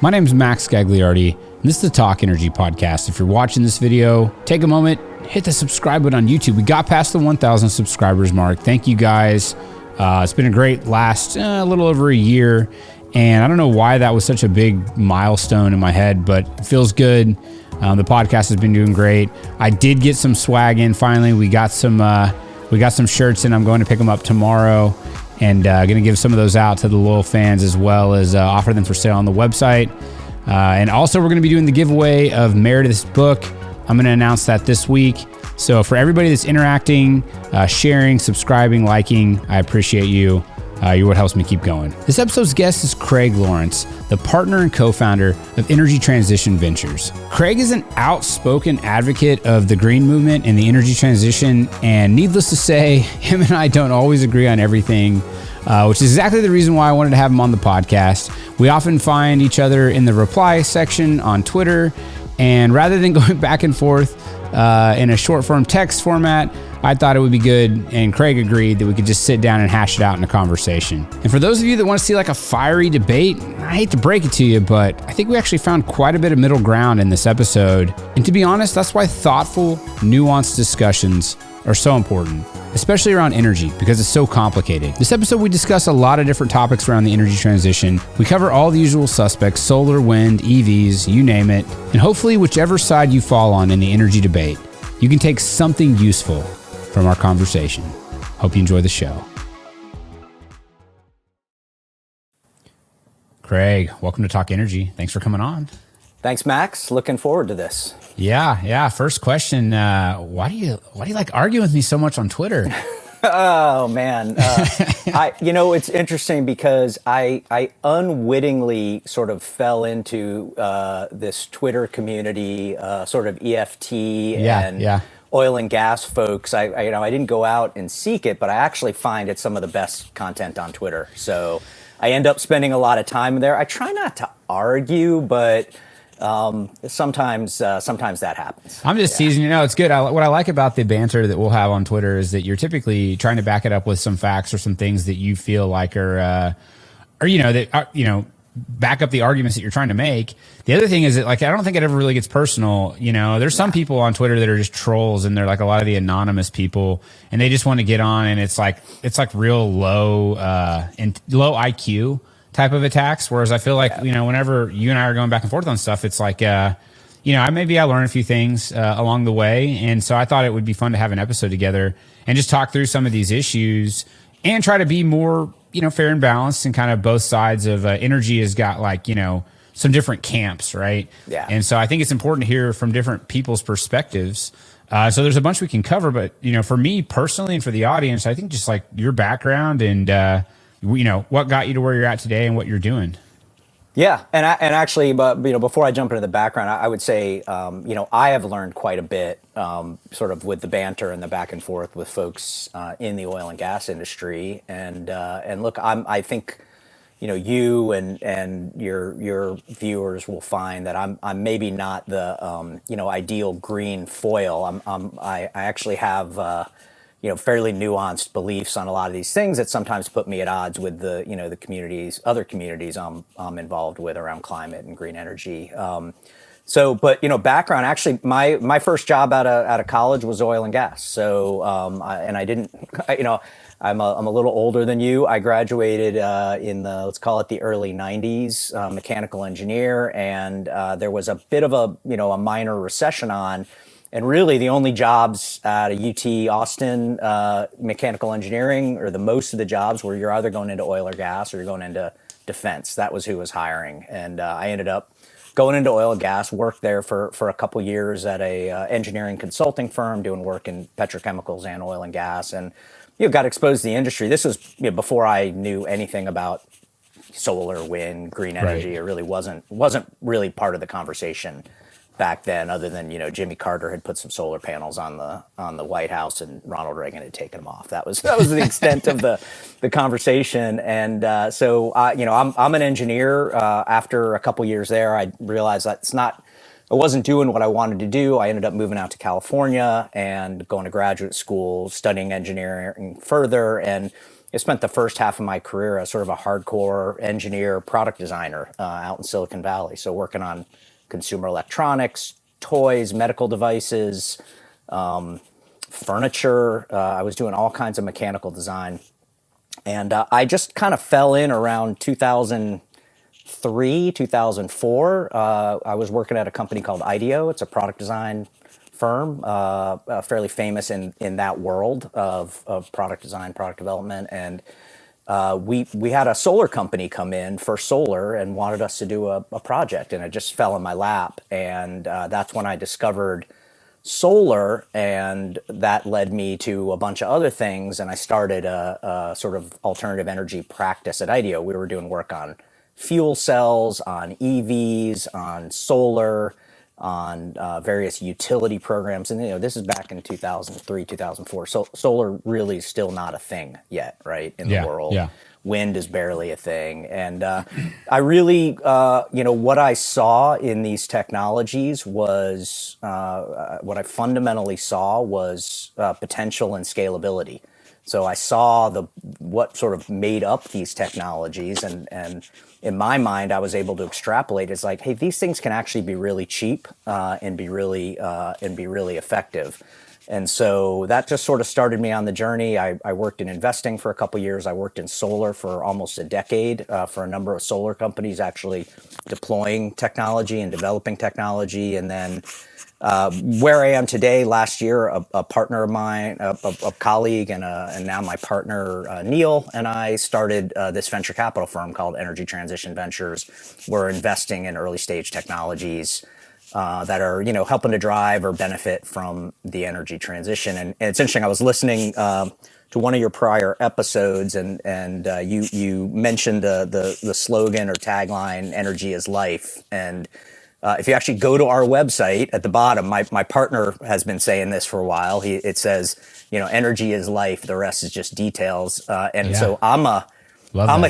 My name is Max Gagliardi, and this is the Talk Energy Podcast. If you're watching this video, take a moment, hit the subscribe button on YouTube. We got past the 1,000 subscribers mark. Thank you guys. It's been a great last a little over a year, and I don't know why that was such a big milestone in my head, but it feels good. The podcast has been doing great. I did get some swag in finally. We got some shirts in. I'm going to pick them up tomorrow, and going to give some of those out to the loyal fans, as well as offer them for sale on the website. And also, we're going to be doing the giveaway of Meredith's book. I'm going to announce that this week. So for everybody that's interacting, sharing, subscribing, liking, I appreciate you. You're what helps me keep going. This episode's guest is Craig Lawrence, the partner and co-founder of Energy Transition Ventures. Craig is an outspoken advocate of the green movement and the energy transition, and needless to say, him and I don't always agree on everything, which is exactly the reason why I wanted to have him on the podcast. We often find each other in the reply section on Twitter, and rather than going back and forth in a short form text format, I thought it would be good, and Craig agreed that we could just sit down and hash it out in a conversation. And for those of you that want to see like a fiery debate, I hate to break it to you, but I think we actually found quite a bit of middle ground in this episode. And to be honest, that's why thoughtful, nuanced discussions are so important, especially around energy, because it's so complicated. This episode, we discuss a lot of different topics around the energy transition. We cover all the usual suspects: solar, wind, EVs, you name it. And hopefully, whichever side you fall on in the energy debate, you can take something useful from our conversation. Hope you enjoy the show. Craig, welcome to Talk Energy. Thanks for coming on. Thanks, Max. Looking forward to this. Yeah. First question: why do you like arguing with me so much on Twitter? Oh man, it's interesting because I unwittingly sort of fell into this Twitter community, sort of EFT and oil and gas folks. I didn't go out and seek it, but I actually find it some of the best content on Twitter. So I end up spending a lot of time there. I try not to argue, but sometimes that happens. I'm just teasing. It's good. What I like about the banter that we'll have on Twitter is that you're typically trying to back it up with some facts or some things that you feel like back up the arguments that you're trying to make. The other thing is that, like, I don't think it ever really gets personal. There's some people on Twitter that are just trolls, and they're like a lot of the anonymous people, and they just want to get on, and it's like real low IQ type of attacks. Whereas I feel like, whenever you and I are going back and forth on stuff, it's like, I learn a few things along the way. And so I thought it would be fun to have an episode together and just talk through some of these issues and try to be more, fair and balanced, and kind of both sides of energy has got some different camps, right? Yeah. And so I think it's important to hear from different people's perspectives. So there's a bunch we can cover, but, for me personally and for the audience, I think just like your background and, what got you to where you're at today and what you're doing. Yeah, and actually, but before I jump into the background, I would say, I have learned quite a bit, sort of with the banter and the back and forth with folks in the oil and gas industry. And look, I think, you and your viewers will find that I'm maybe not the ideal green foil. I actually have fairly nuanced beliefs on a lot of these things that sometimes put me at odds with the other communities I'm involved with around climate and green energy. Background, actually, my first job out of college was oil and gas. So, I'm a little older than you. I graduated in let's call it the early 90s, mechanical engineer. And there was a bit of a minor recession on. And really, the only jobs at a UT Austin mechanical engineering, or the most of the jobs, where you're either going into oil or gas or you're going into defense. That was who was hiring. And I ended up going into oil and gas, worked there for a couple years at a engineering consulting firm doing work in petrochemicals and oil and gas, and got exposed to the industry. This was before I knew anything about solar, wind, green energy. Right. It really wasn't really part of the conversation back then, other than Jimmy Carter had put some solar panels on the White House and Ronald Reagan had taken them off. That was the extent of the conversation. And I'm an engineer. After a couple years there, I realized I wasn't doing what I wanted to do. I ended up moving out to California and going to graduate school, studying engineering further. And I spent the first half of my career as sort of a hardcore engineer, product designer out in Silicon Valley. So working on consumer electronics, toys, medical devices, furniture. I was doing all kinds of mechanical design. And I just kind of fell in around 2003, 2004. I was working at a company called IDEO. It's a product design firm, fairly famous in that world of product design, product development. And we had a solar company come in for solar and wanted us to do a project, and it just fell in my lap. And that's when I discovered solar, and that led me to a bunch of other things. And I started a sort of alternative energy practice at IDEO. We were doing work on fuel cells, on EVs, on solar, on various utility programs. And this is back in 2003, 2004. So solar really is still not a thing yet, right, in the world. Yeah. Wind is barely a thing. And I really, what I saw in these technologies was, what I fundamentally saw was potential and scalability. So I saw what sort of made up these technologies, and in my mind, I was able to extrapolate. It's like, hey, these things can actually be really cheap and be really effective. And so that just sort of started me on the journey. I worked in investing for a couple of years. I worked in solar for almost a decade for a number of solar companies, actually deploying technology and developing technology. And then where I am today, last year, a partner of mine, a colleague, and now my partner, Neil, and I started this venture capital firm called Energy Transition Ventures. We're investing in early stage technologies that are, helping to drive or benefit from the energy transition. And it's interesting. I was listening to one of your prior episodes, and you mentioned the slogan or tagline, "Energy is life." And if you actually go to our website at the bottom, my partner has been saying this for a while. It says, energy is life. The rest is just details. So I'm a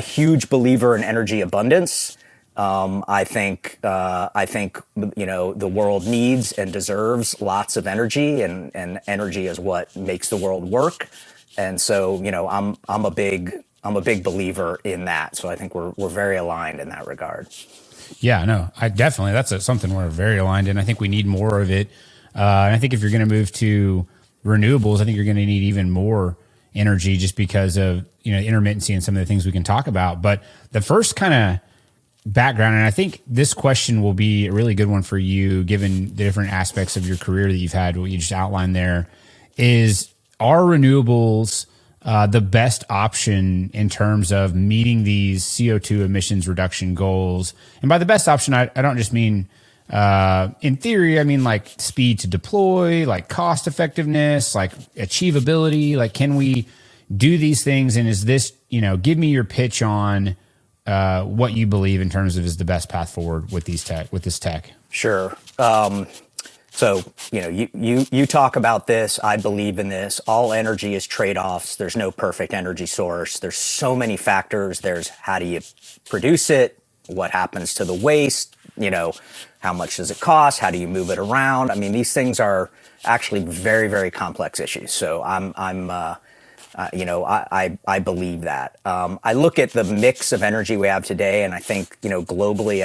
huge believer in energy abundance. I think the world needs and deserves lots of energy, and energy is what makes the world work. And so I'm a big believer in that. So I think we're very aligned in that regard. Yeah, no, that's something we're very aligned in. I think we need more of it. And I think if you're going to move to renewables, I think you're going to need even more energy just because of intermittency and some of the things we can talk about. But the first kind of background, and I think this question will be a really good one for you, given the different aspects of your career that you've had, what you just outlined there, is, are renewables the best option in terms of meeting these CO2 emissions reduction goals? And by the best option, I don't just mean in theory, I mean like speed to deploy, like cost effectiveness, like achievability. Like, can we do these things? And is this, give me your pitch on what you believe in terms of is the best path forward with this tech. Sure. So, you talk about this. I believe in this. All energy is trade-offs. There's no perfect energy source. There's so many factors. There's how do you produce it? What happens to the waste? How much does it cost? How do you move it around? I mean, these things are actually very, very complex issues. So I believe that. I look at the mix of energy we have today, and I think, globally,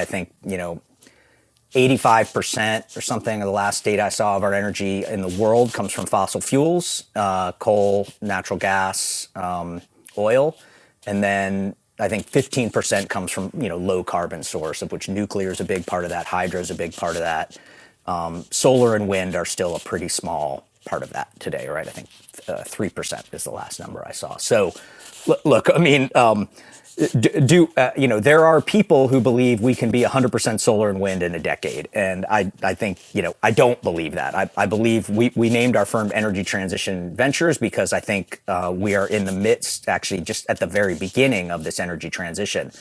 85% or something of the last data I saw of our energy in the world comes from fossil fuels, coal, natural gas, oil. And then I think 15% comes from, low carbon source, of which nuclear is a big part of that. Hydro is a big part of that. Solar and wind are still a pretty small part of that today, right? I think 3% is the last number I saw. So look, I mean, there are people who believe we can be 100% solar and wind in a decade. And I think, I don't believe that. I believe we named our firm Energy Transition Ventures because I think we are in the midst, actually just at the very beginning of this energy transition.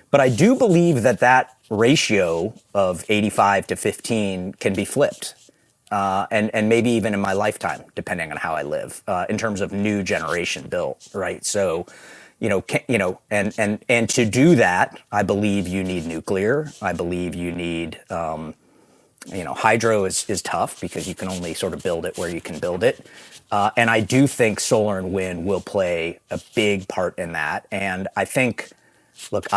But I do believe that ratio of 85 to 15 can be flipped. And maybe even in my lifetime, depending on how I live, in terms of new generation built, right? So, and to do that, I believe you need nuclear. I believe you need hydro is tough because you can only sort of build it where you can build it. And I do think solar and wind will play a big part in that. And I think, look,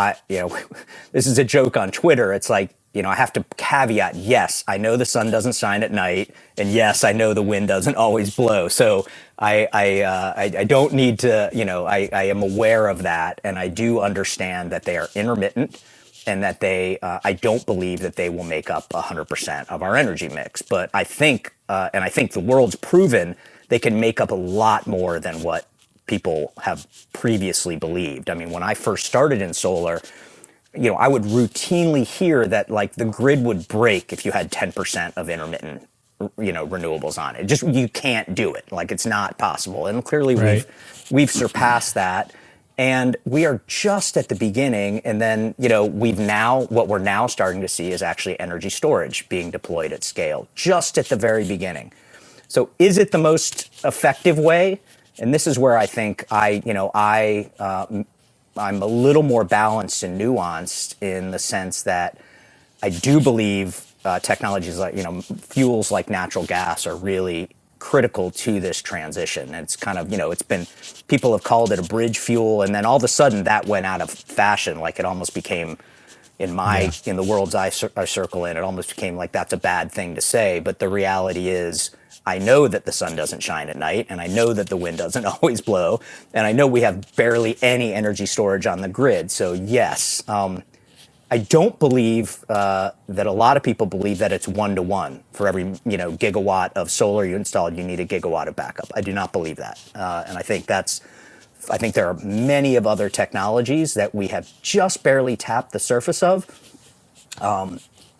this is a joke on Twitter. It's like, I have to caveat, yes, I know the sun doesn't shine at night, and yes, I know the wind doesn't always blow. So I don't need to, I am aware of that, and I do understand that they are intermittent, and that I don't believe that they will make up 100% of our energy mix. But I think, and I think the world's proven they can make up a lot more than what people have previously believed. I mean, when I first started in solar, I would routinely hear that like the grid would break if you had 10% of intermittent, renewables on it. Just, you can't do it. Like, it's not possible. And clearly we've surpassed that. And we are just at the beginning. And then, what we're now starting to see is actually energy storage being deployed at scale, just at the very beginning. So is it the most effective way? And this is where I think I'm a little more balanced and nuanced, in the sense that I do believe technologies like, fuels like natural gas are really critical to this transition. And it's kind of, people have called it a bridge fuel, and then all of a sudden that went out of fashion. Like, it almost became, in the worlds I circle in, it almost became like that's a bad thing to say. But the reality is, I know that the sun doesn't shine at night, and I know that the wind doesn't always blow, and I know we have barely any energy storage on the grid. So yes, I don't believe that a lot of people believe that it's 1-to-1 for every gigawatt of solar you installed, you need a gigawatt of backup. I do not believe that, and I think there are many of other technologies that we have just barely tapped the surface of.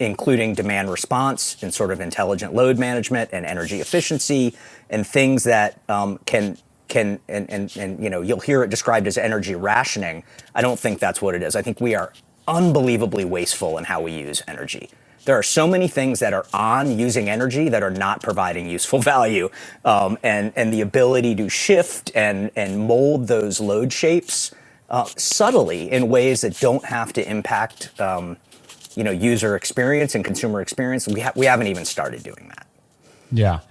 Including demand response and sort of intelligent load management and energy efficiency, and things that can you'll hear it described as energy rationing. I don't think that's what it is. I think we are unbelievably wasteful in how we use energy. There are so many things that are using energy that are not providing useful value, and the ability to shift and mold those load shapes subtly in ways that don't have to impact user experience and consumer experience. We haven't even started doing that. Yeah.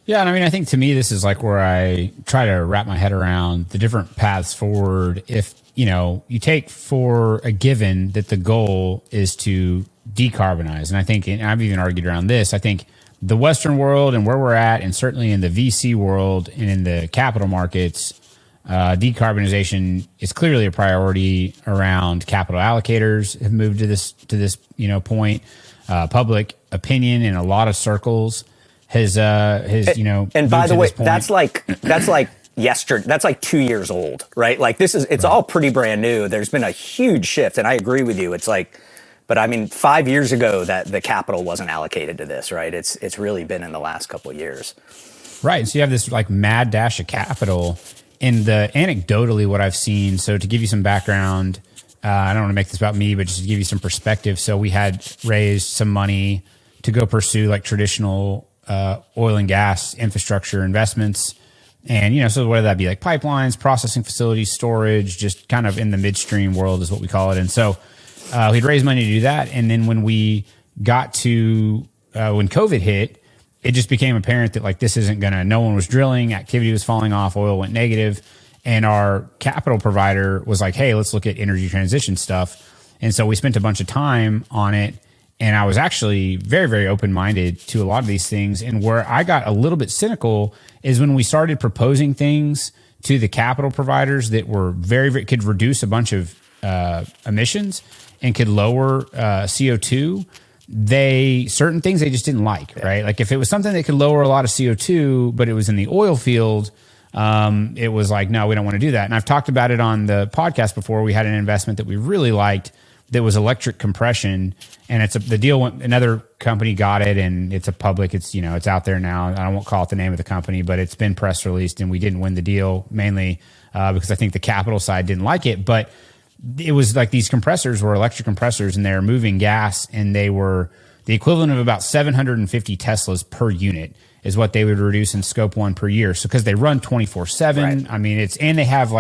Yeah. And I mean, I think to me, this is like where I try to wrap my head around the different paths forward. If, you take for a given that the goal is to decarbonize. And I think, and I've even argued around this, I think the Western world and where we're at, and certainly in the VC world and in the capital markets, decarbonization is clearly a priority. Around capital allocators have moved to this point. Public opinion in a lot of circles has and by the way, that's like yesterday. That's like 2 years old, right? Like, it's all pretty brand new. There's been a huge shift, and I agree with you. It's like, but I mean, 5 years ago that the capital wasn't allocated to this, right? It's really been in the last couple of years. Right. So you have this like mad dash of capital. And anecdotally, what I've seen, so to give you some background, I don't want to make this about me, but just to give you some perspective. So we had raised some money to go pursue like traditional oil and gas infrastructure investments. And, so whether that be like pipelines, processing facilities, storage, just kind of in the midstream world is what we call it. And so we'd raised money to do that. And then when we got to, when COVID hit, it just became apparent that like this isn't no one was drilling, activity was falling off, oil went negative, and our capital provider was like, hey, let's look at energy transition stuff. And so we spent a bunch of time on it, and I was actually very, very open-minded to a lot of these things. And where I got a little bit cynical is when we started proposing things to the capital providers that were very, very, could reduce a bunch of emissions and could lower CO2. Certain things they just didn't like, right? Like if it was something that could lower a lot of CO2, but it was in the oil field, it was like, no, we don't want to do that. And I've talked about it on the podcast before. We had an investment that we really liked that was electric compression, and another company got it, and it's it's out there now. I won't call it the name of the company, but it's been press released, and we didn't win the deal mainly because I think the capital side didn't like it, but it was like these compressors were electric compressors, and they're moving gas, and they were the equivalent of about 750 Teslas per unit is what they would reduce in scope 1 per year. So because they run 24/7, right. I mean, and they have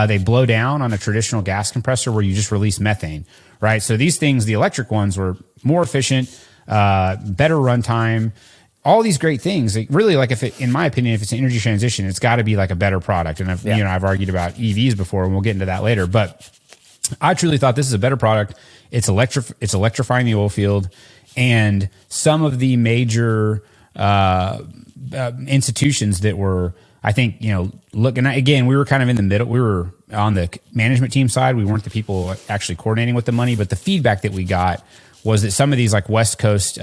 they blow down on a traditional gas compressor where you just release methane, right? So these things, the electric ones were more efficient, better runtime, all these great things. Like really, like in my opinion, if it's an energy transition, it's got to be like a better product. And I've argued about EVs before, and we'll get into that later. But I truly thought this is a better product. It's electrifying the oil field, and some of the major institutions that were, I think, looking at, again, we were kind of in the middle. We were on the management team side. We weren't the people actually coordinating with the money, but the feedback that we got was that some of these like West Coast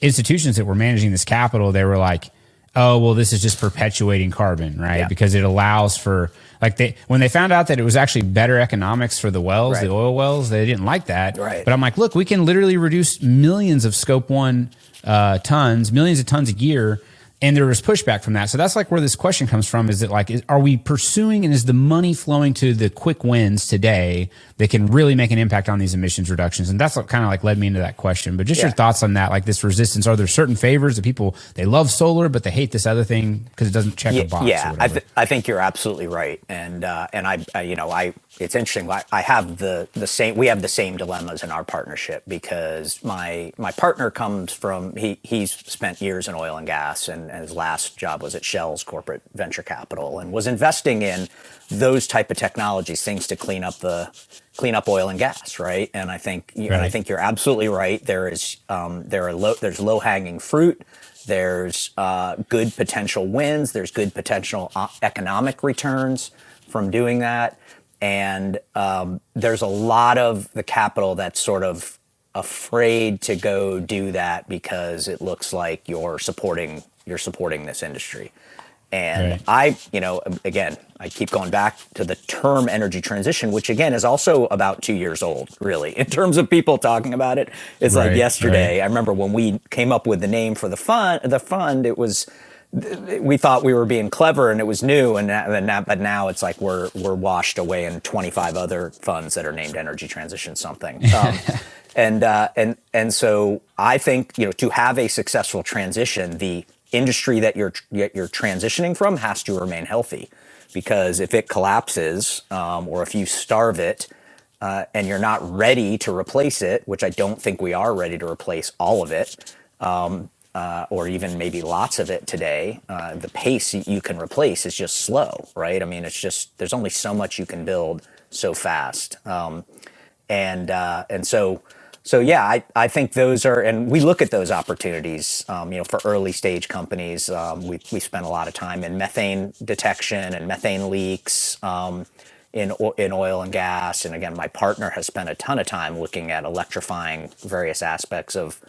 institutions that were managing this capital, they were like, oh, well, this is just perpetuating carbon, right? Yeah. Because it allows for, like, when they found out that it was actually better economics for the wells, the oil wells, they didn't like that. Right. But I'm like, look, we can literally reduce millions of Scope 1 tons, millions of tons a year. And there was pushback from that. So that's like where this question comes from. Is it like, are we pursuing, and is the money flowing to the quick wins today that can really make an impact on these emissions reductions? And that's what kind of like led me into that question. But just your thoughts on that, like this resistance. Are there certain favors that people, they love solar, but they hate this other thing because it doesn't check a box? Yeah, I think you're absolutely right. And it's interesting. I have the same. We have the same dilemmas in our partnership, because my partner comes from, he's spent years in oil and gas, and his last job was at Shell's corporate venture capital, and was investing in those type of technologies, things to clean up oil and gas, right? And I think I think you're absolutely right. There's low hanging fruit. There's good potential wins. There's good potential economic returns from doing that. And there's a lot of the capital that's sort of afraid to go do that because it looks like you're supporting this industry. And again, I keep going back to the term energy transition, which again is also about 2 years old, really, in terms of people talking about it. It's like yesterday. I remember when we came up with the name for the fund, it was, we thought we were being clever and it was new, but now it's like we're washed away in 25 other funds that are named energy transition something. And so I think, to have a successful transition, the industry that you're transitioning from has to remain healthy, because if it collapses or if you starve it and you're not ready to replace it, which I don't think we are ready to replace all of it, or even maybe lots of it today, the pace you can replace is just slow, right? I mean, it's just, there's only so much you can build so fast. So yeah, I think those are, and we look at those opportunities, for early stage companies. We spend a lot of time in methane detection and methane leaks in oil and gas. And again, my partner has spent a ton of time looking at electrifying various aspects of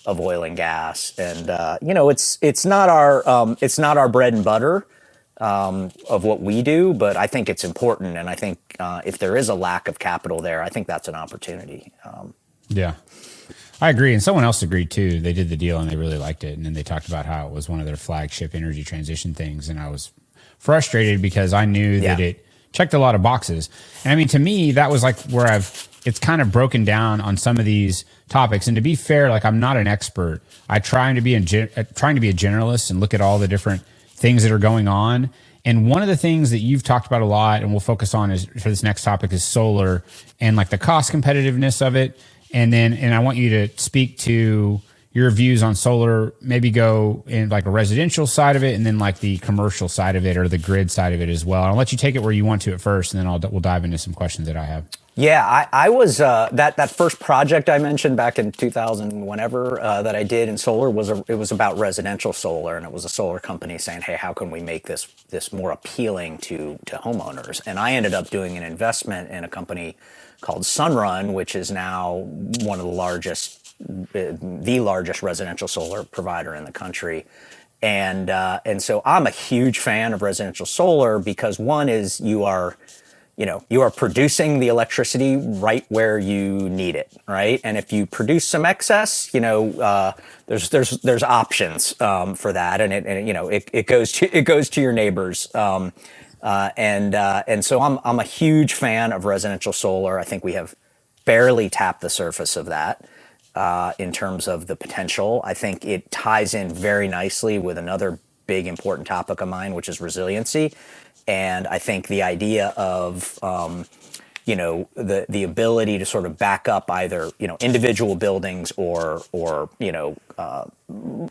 oil and gas. And it's not our bread and butter of what we do, but I think it's important. And I think if there is a lack of capital there, I think that's an opportunity. Yeah, I agree. And someone else agreed too. They did the deal and they really liked it. And then they talked about how it was one of their flagship energy transition things. And I was frustrated because I knew that it checked a lot of boxes. And I mean, to me, that was like where it's kind of broken down on some of these topics. And to be fair, like, I'm not an expert. I trying to be a generalist and look at all the different things that are going on. And one of the things that you've talked about a lot, and we'll focus on for this next topic, is solar and like the cost competitiveness of it. And I want you to speak to your views on solar, maybe go in like a residential side of it, and then like the commercial side of it or the grid side of it as well. And I'll let you take it where you want to at first, and then we'll dive into some questions that I have. Yeah, I was that first project I mentioned back in 2000, whenever that I did in solar it was about residential solar, and it was a solar company saying, hey, how can we make this more appealing to homeowners? And I ended up doing an investment in a company called Sunrun, which is now one of the largest residential solar provider in the country. And so I'm a huge fan of residential solar because one is you are producing the electricity right where you need it, right? And if you produce some excess, there's options for that, and it goes to your neighbors. And so I'm a huge fan of residential solar. I think we have barely tapped the surface of that in terms of the potential. I think it ties in very nicely with another big important topic of mine, which is resiliency. And I think the idea of the ability to sort of back up either, individual buildings or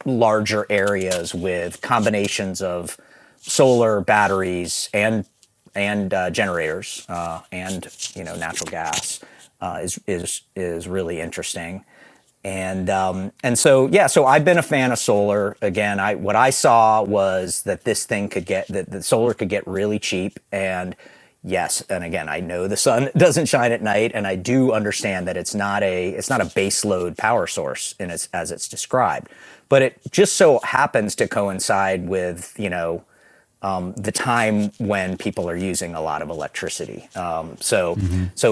larger areas with combinations of solar, batteries, and generators, and natural gas, is really interesting. So I've been a fan of solar. Again, what I saw was that the solar could get really cheap. And yes, and again, I know the sun doesn't shine at night, and I do understand that it's not a base load power source as it's described. But it just so happens to coincide with the time when people are using a lot of electricity. So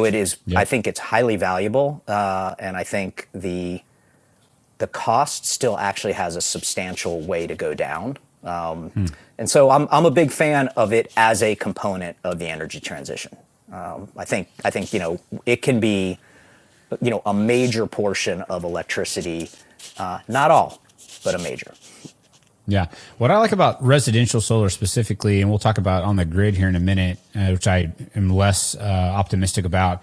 it is. Yep. I think it's highly valuable, and I think the cost still actually has a substantial way to go down. And so I'm a big fan of it as a component of the energy transition. I think it can be a major portion of electricity, not all, but a major. Yeah. What I like about residential solar specifically, and we'll talk about on the grid here in a minute, which I am less optimistic about.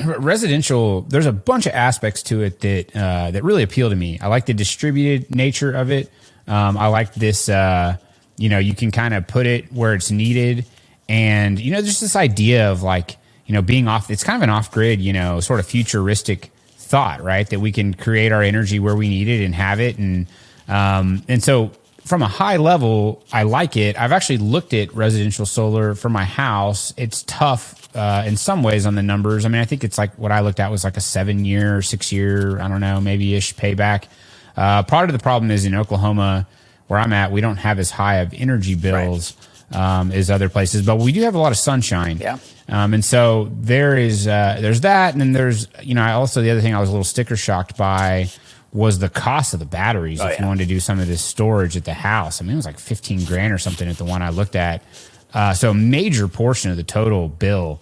Residential, there's a bunch of aspects to it that really appeal to me. I like the distributed nature of it. I like this, you can kind of put it where it's needed. And, there's this idea of being off, it's kind of an off-grid, sort of futuristic thought, right? That we can create our energy where we need it and have it. And so from a high level, I like it. I've actually looked at residential solar for my house. It's tough in some ways on the numbers. I mean, I think it's what I looked at was like a 7-year, 6-year, I don't know, maybe-ish payback. Part of the problem is in Oklahoma, where I'm at, we don't have as high of energy bills as other places, but we do have a lot of sunshine. Yeah. And so there's that. And then there's, also the other thing I was a little sticker shocked by was the cost of the batteries. If you wanted to do some of this storage at the house, I mean, it was like $15,000 or something at the one I looked at. So a major portion of the total bill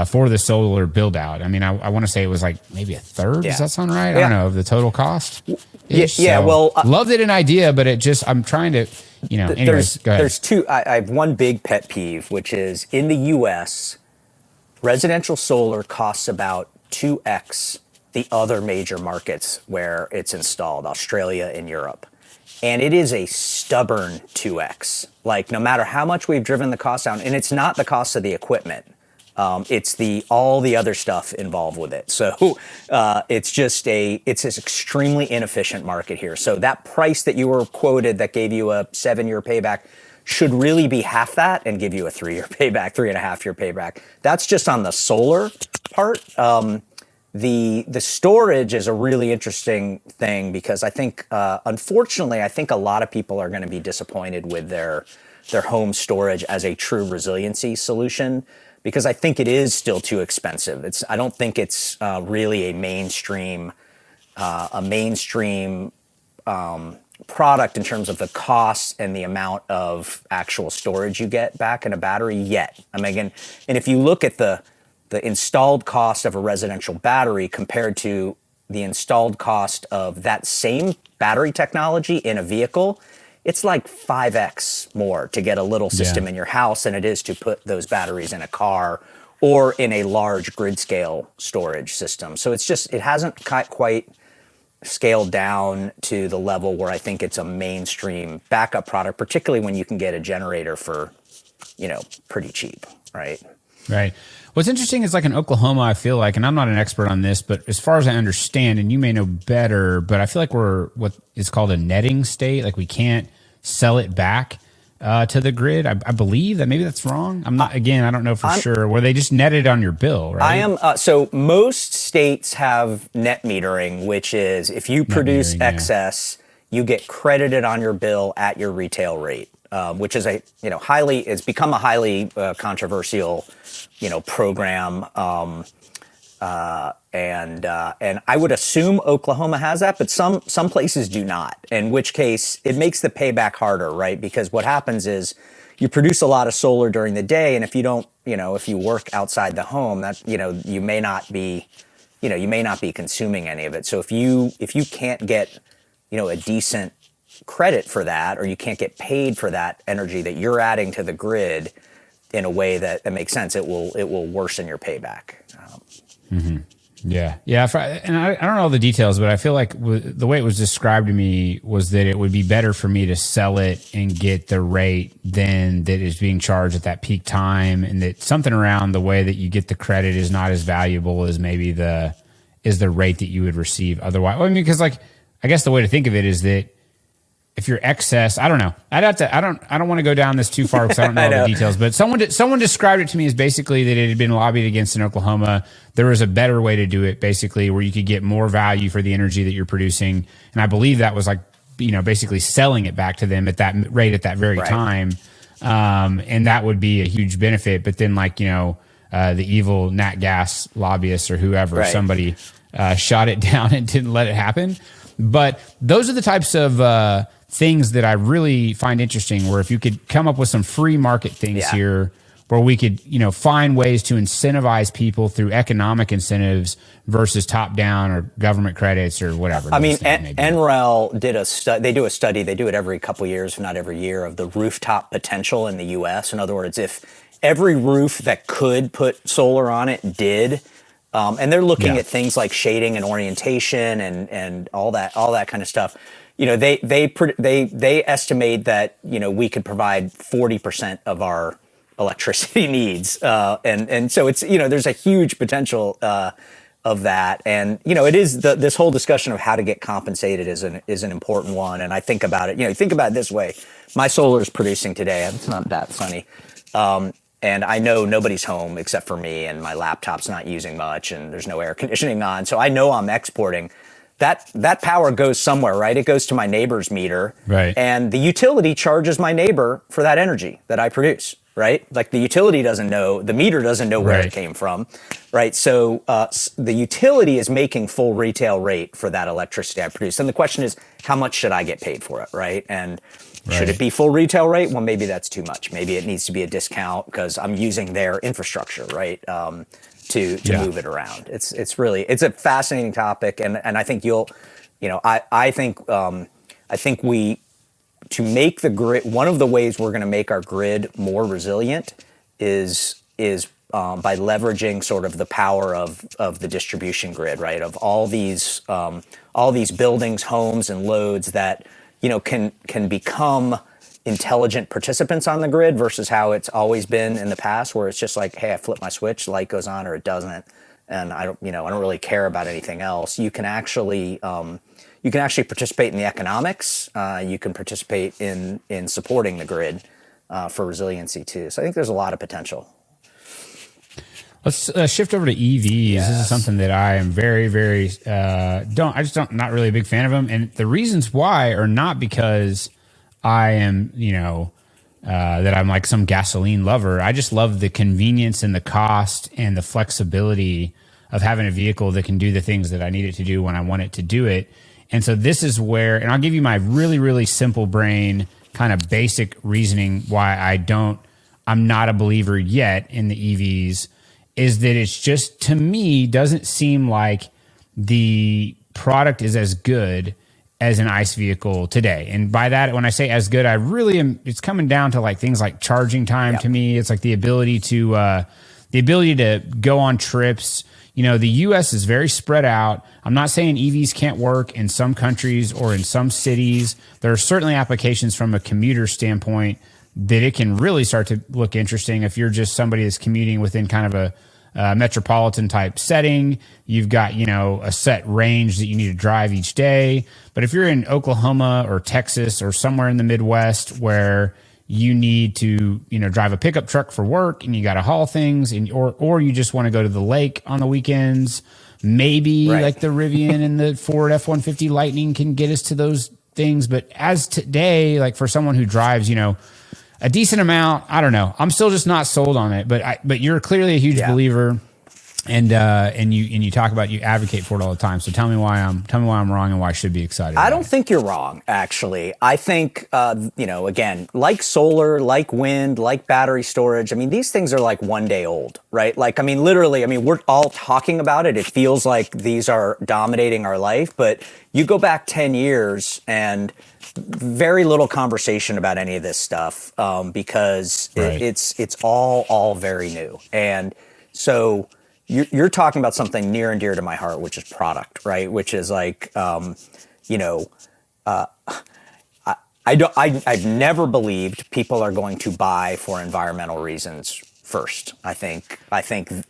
for the solar build out. I mean, I want to say it was like maybe a third. Yeah. Does that sound right? Yeah. I don't know, of the total cost. Yeah. So, well, loved it an idea, but I'm trying to, anyways, go ahead. There's two. I have one big pet peeve, which is in the U.S., residential solar costs about 2x the other major markets where it's installed, Australia and Europe. And it is a stubborn 2x. No matter how much we've driven the cost down, and it's not the cost of the equipment, it's all the other stuff involved with it. So it's an extremely inefficient market here. So that price that you were quoted that gave you a 7-year payback should really be half that and give you a 3-year payback, 3.5-year payback. That's just on the solar part. The storage is a really interesting thing because I think, unfortunately, I think a lot of people are going to be disappointed with their home storage as a true resiliency solution because I think it is still too expensive. I don't think it's really a mainstream product in terms of the cost and the amount of actual storage you get back in a battery yet. I mean, and if you look at the installed cost of a residential battery compared to the installed cost of that same battery technology in a vehicle, it's like 5x more to get a little system in your house than it is to put those batteries in a car or in a large grid scale storage system. So it hasn't quite scaled down to the level where I think it's a mainstream backup product, particularly when you can get a generator for, pretty cheap, right? Right. What's interesting is in Oklahoma, I feel like, and I'm not an expert on this, but as far as I understand, and you may know better, but I feel like we're what is called a netting state. We can't sell it back to the grid. I believe that maybe that's wrong. I don't know for sure. Where they just net it on your bill, right? So most states have net metering, which is if you produce excess, you get credited on your bill at your retail rate. Which is it's become a highly controversial, program. And I would assume Oklahoma has that, but some places do not, in which case it makes the payback harder, right? Because what happens is you produce a lot of solar during the day, and if you don't, if you work outside the home, that, you may not be consuming any of it. So if you can't get, a decent credit for that, or you can't get paid for that energy that you're adding to the grid, in a way that makes sense, it will worsen your payback. Yeah. And I don't know all the details, but I feel like the way it was described to me was that it would be better for me to sell it and get the rate than that is being charged at that peak time, and that something around the way that you get the credit is not as valuable as maybe the rate that you would receive otherwise. Well, I mean, because like, I guess the way to think of it is that if you're excess, I don't know. I don't want to go down this too far because I don't know all the details. But someone described it to me as basically that it had been lobbied against in Oklahoma. There was a better way to do it, basically, where you could get more value for the energy that you're producing. And I believe that was like, basically selling it back to them at that rate at that very time. And that would be a huge benefit. But then, like, the evil nat gas lobbyists or whoever, somebody shot it down and didn't let it happen. But those are the types of things that I really find interesting, where if you could come up with some free market things here where we could, find ways to incentivize people through economic incentives versus top down or government credits or whatever. I mean, NREL did a study. They do a study. They do it every couple of years, if not every year, of the rooftop potential in the U.S. In other words, if every roof that could put solar on it did, and they're looking at things like shading and orientation and all that kind of stuff. They estimate that we could provide 40% of our electricity needs, and so it's there's a huge potential of that, and it is this whole discussion of how to get compensated is an important one. And I think about it. Think about it this way: my solar is producing today. It's not that funny. And I know nobody's home except for me, and my laptop's not using much, and there's no air conditioning on. So I know I'm exporting. That power goes somewhere, right? It goes to my neighbor's meter. Right. And the utility charges my neighbor for that energy that I produce, right? Like the utility doesn't know, the meter doesn't know where it came from, right? So the utility is making full retail rate for that electricity I produce. And the question is, how much should I get paid for it, right? And should it be full retail rate? Well, maybe that's too much. Maybe it needs to be a discount because I'm using their infrastructure, right, to move it around. It's a fascinating topic, and I think I think to make the grid, one of the ways we're going to make our grid more resilient is by leveraging sort of the power of the distribution grid, right? Of all these buildings, homes, and loads that can become intelligent participants on the grid versus how it's always been in the past, where it's just like, hey, I flip my switch, light goes on or it doesn't, and I don't really care about anything else. You can actually participate in the economics. You can participate in supporting the grid for resiliency too. So I think there's a lot of potential. Let's shift over to EVs. Yes. This is something that I am very, very not really a big fan of them, and the reasons why are not because I am that I'm like some gasoline lover. I just love the convenience and the cost and the flexibility of having a vehicle that can do the things that I need it to do when I want it to do it. And so this is where, and I'll give you my really, really simple brain kind of basic reasoning why I'm not a believer yet in the EVs. Is that it's just, to me, doesn't seem like the product is as good as an ICE vehicle today. And by that, when I say as good, I really am, it's coming down to like things like charging time. To me. It's like the ability to go on trips. The US is very spread out. I'm not saying EVs can't work in some countries or in some cities. There are certainly applications from a commuter standpoint that it can really start to look interesting if you're just somebody that's commuting within kind of a metropolitan type setting. You've got, a set range that you need to drive each day. But if you're in Oklahoma or Texas or somewhere in the Midwest where you need to, drive a pickup truck for work and you got to haul things, or you just want to go to the lake on the weekends, maybe like the Rivian and the Ford F-150 Lightning can get us to those things. But as today, like for someone who drives, a decent amount, I don't know. I'm still just not sold on it. But you're clearly a huge believer, and you talk about, you advocate for it all the time. So tell me why I'm wrong and why I should be excited. I don't think you're wrong, actually. I think again, like solar, like wind, like battery storage. I mean, these things are like one day old, right? Like, I mean, literally. I mean, we're all talking about it. It feels like these are dominating our life, but you go back 10 years and very little conversation about any of this stuff because it's all very new. And so you're talking about something near and dear to my heart, which is product, right? Which is like, I've never believed people are going to buy for environmental reasons first. I think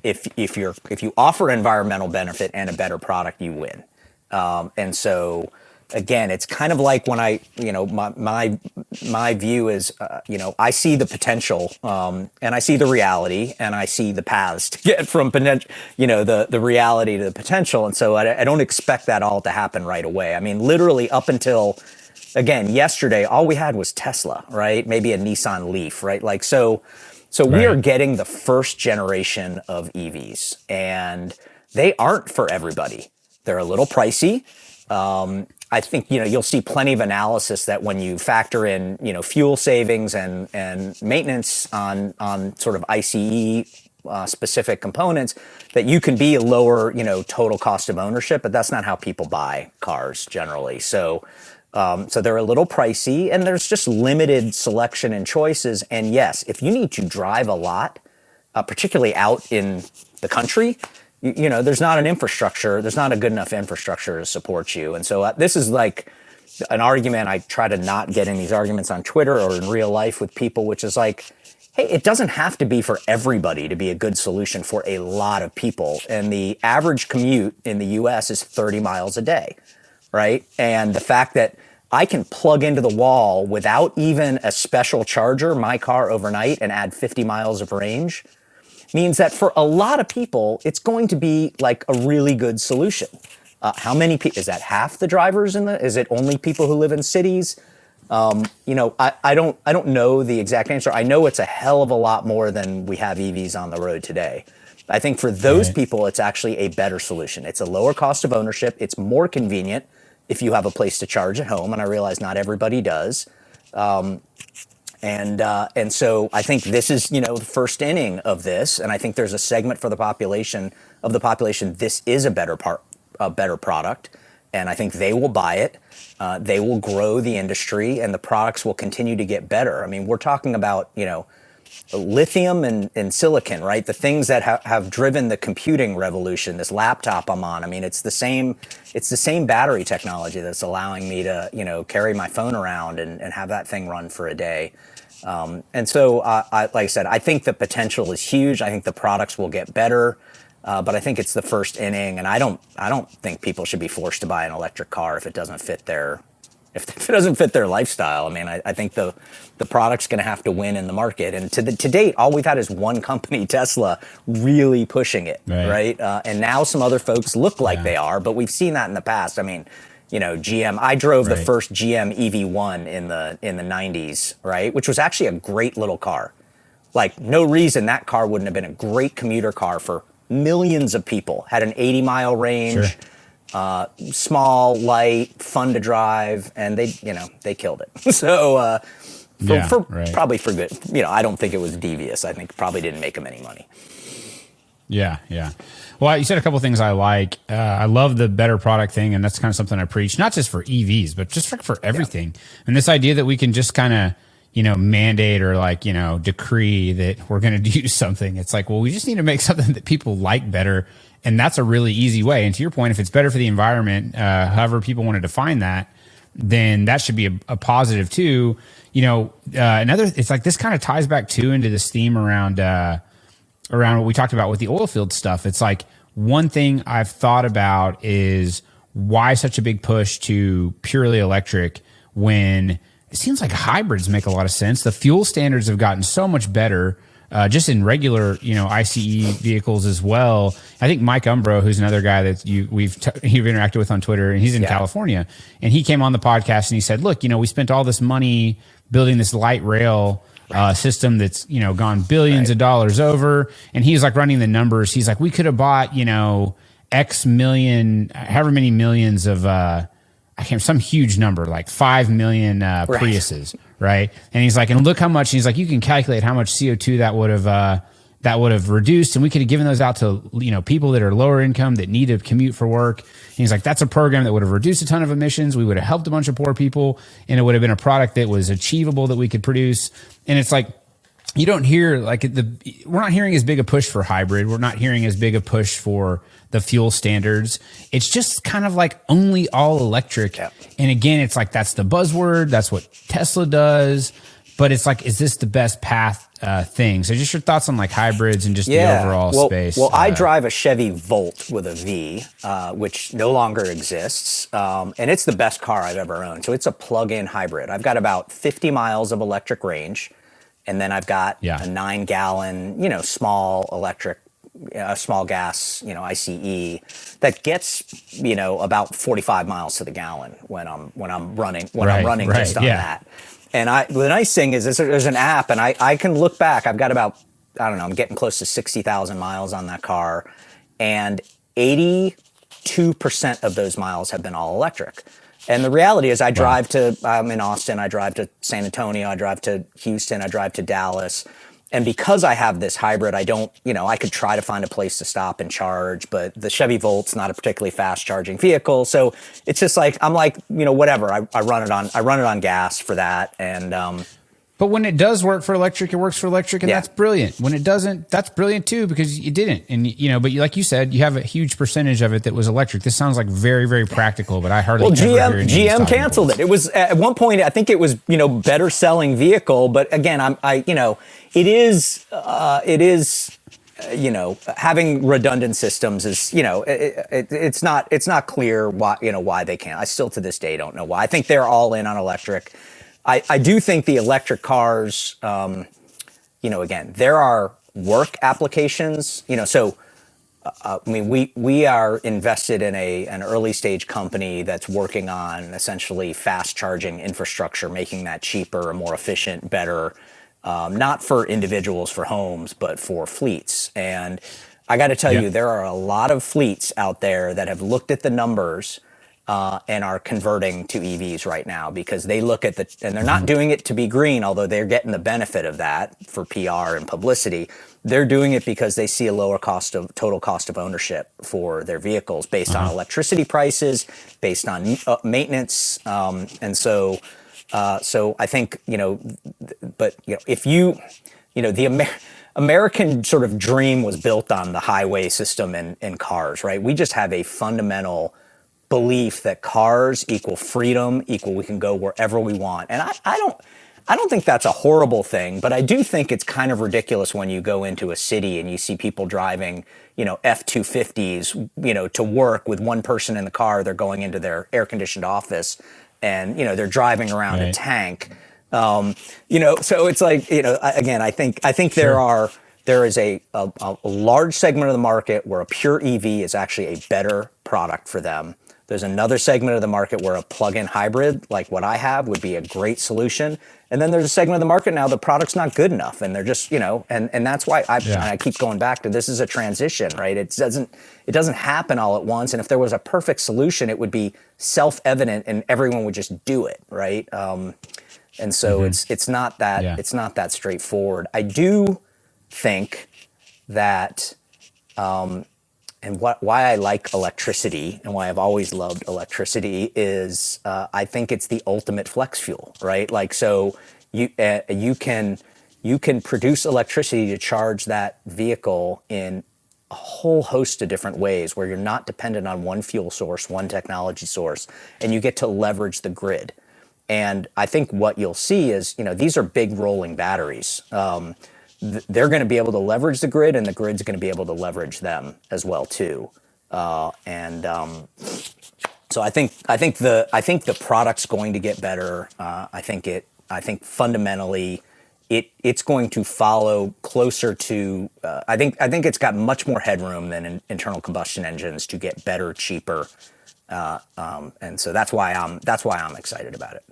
if you offer environmental benefit and a better product, you win. And so again, it's kind of like when my view is, I see the potential, and I see the reality, and I see the paths to get from potential, the reality to the potential. And so I don't expect that all to happen right away. I mean, literally up until, again, yesterday, all we had was Tesla, right? Maybe a Nissan Leaf, right? Like, so we are getting the first generation of EVs, and they aren't for everybody. They're a little pricey. I think, you'll see plenty of analysis that when you factor in, fuel savings and maintenance on sort of ICE specific components, that you can be a lower, total cost of ownership, but that's not how people buy cars generally. So they're a little pricey, and there's just limited selection and choices. And yes, if you need to drive a lot, particularly out in the country, there's not a good enough infrastructure to support you. And so this is like an argument. I try to not get in these arguments on Twitter or in real life with people, which is like, hey, it doesn't have to be for everybody to be a good solution for a lot of people. And the average commute in the US is 30 miles a day, right? And the fact that I can plug into the wall without even a special charger my car overnight and add 50 miles of range means that for a lot of people, it's going to be like a really good solution. How many people, is that half the drivers is it only people who live in cities? I don't know the exact answer. I know it's a hell of a lot more than we have EVs on the road today. I think for those people, it's actually a better solution. It's a lower cost of ownership. It's more convenient if you have a place to charge at home. And I realize not everybody does. And so I think this is, the first inning of this. And I think there's a segment for the population. This is a better product. And I think they will buy it. They will grow the industry, and the products will continue to get better. I mean, we're talking about, lithium and silicon, right? The things that have driven the computing revolution, this laptop I'm on. I mean, it's the same battery technology that's allowing me to, carry my phone around and have that thing run for a day. And so, like I said, I think the potential is huge. I think the products will get better, but I think it's the first inning, and I don't think people should be forced to buy an electric car if it doesn't fit their lifestyle. I mean, I think the product's going to have to win in the market. And to date, all we've had is one company, Tesla, really pushing it, right? And now some other folks look like they are, but we've seen that in the past. I mean, GM. I drove the first GM EV1 in the 90s, right? Which was actually a great little car. Like, no reason that car wouldn't have been a great commuter car for millions of people. Had an 80-mile range, small, light, fun to drive, and they killed it. So probably for good. I don't think it was devious. I think probably didn't make them any money. Yeah. Well, you said a couple of things I like. I love the better product thing, and that's kind of something I preach, not just for EVs, but just for everything. And this idea that we can just kind of, mandate or decree that we're going to do something. It's like, well, we just need to make something that people like better. And that's a really easy way. And to your point, if it's better for the environment, however people want to define that, then that should be a positive too. It's like this kind of ties back too into this theme around what we talked about with the oil field stuff. It's like one thing I've thought about is why such a big push to purely electric when it seems like hybrids make a lot of sense. The fuel standards have gotten so much better, just in regular, ICE vehicles as well. I think Mike Umbro, who's another guy that you've interacted with on Twitter, and he's in California, and he came on the podcast and he said, look, we spent all this money building this light rail system that's, gone billions of dollars over. And he's like running the numbers. He's like, we could have bought, X million, however many millions of, some huge number, like 5 million Priuses. Right. And he's like, and look how much, he's like, you can calculate how much CO2 that would have that would have reduced, and we could have given those out to, people that are lower income that need to commute for work. And he's like, that's a program that would have reduced a ton of emissions. We would have helped a bunch of poor people, and it would have been a product that was achievable that we could produce. And it's like, you don't hear we're not hearing as big a push for hybrid. We're not hearing as big a push for the fuel standards. It's just kind of like only all electric. Yeah. And again, it's like, that's the buzzword. That's what Tesla does. But it's like, is this the best path thing? So just your thoughts on like hybrids and just the overall space. Well, I drive a Chevy Volt with a V, which no longer exists. And it's the best car I've ever owned. So it's a plug-in hybrid. I've got about 50 miles of electric range. And then I've got a 9-gallon, small electric, small gas, ICE that gets, about 45 miles to the gallon when I'm running just on that. And the nice thing is there's an app, and I can look back. I've got about, I'm getting close to 60,000 miles on that car, and 82% of those miles have been all electric. And the reality is I'm in Austin, I drive to San Antonio, I drive to Houston, I drive to Dallas. And because I have this hybrid, I don't, I could try to find a place to stop and charge, but the Chevy Volt's not a particularly fast charging vehicle. So it's just like, I'm like, whatever. I run it on gas for that. And, but when it does work for electric, it works for electric, and that's brilliant. When it doesn't, that's brilliant too, because you didn't. And, but like you said, you have a huge percentage of it that was electric. This sounds like very, very practical, but I hardly ever hear GM canceled it. It was at one point, I think it was, better selling vehicle. But again, it is, having redundant systems is, it's not clear why they can't. I still to this day don't know why. I think they're all in on electric. I do think the electric cars, again, there are work applications, so, we are invested in an early stage company that's working on essentially fast charging infrastructure, making that cheaper, more efficient, better, not for individuals, for homes, but for fleets. And I got to tell you, there are a lot of fleets out there that have looked at the numbers and are converting to EVs right now, because they look at and they're not doing it to be green, although they're getting the benefit of that for PR and publicity. They're doing it because they see a lower total cost of ownership for their vehicles based on electricity prices, based on maintenance. And so I think, if the American sort of dream was built on the highway system and cars, right? We just have a fundamental belief that cars equal freedom, equal we can go wherever we want. And I don't think that's a horrible thing, but I do think it's kind of ridiculous when you go into a city and you see people driving, F-250s, to work with one person in the car. They're going into their air-conditioned office, and, they're driving around a tank. So it's like, again, I think there is a large segment of the market where a pure EV is actually a better product for them. There's another segment of the market where a plug-in hybrid, like what I have, would be a great solution. And then there's a segment of the market now the product's not good enough, and they're just, and that's why I keep going back to, this is a transition, right? It doesn't happen all at once. And if there was a perfect solution, it would be self-evident and everyone would just do it, right? And so it's not that straightforward. I do think that, and why I like electricity and why I've always loved electricity is I think it's the ultimate flex fuel, right? Like, so you can produce electricity to charge that vehicle in a whole host of different ways where you're not dependent on one fuel source, one technology source, and you get to leverage the grid. And I think what you'll see is, these are big rolling batteries. They're going to be able to leverage the grid, and the grid's going to be able to leverage them as well too. So I think the product's going to get better. I think fundamentally it's going to follow closer to. I think it's got much more headroom than internal combustion engines to get better, cheaper, and so that's why I'm excited about it.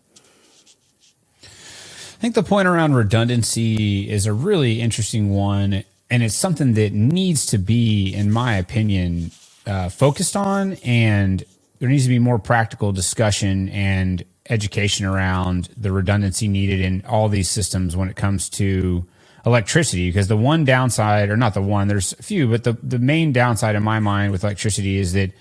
I think the point around redundancy is a really interesting one, and it's something that needs to be, in my opinion, focused on, and there needs to be more practical discussion and education around the redundancy needed in all these systems when it comes to electricity, because the one downside, or not the one, there's a few, but the main downside in my mind with electricity is that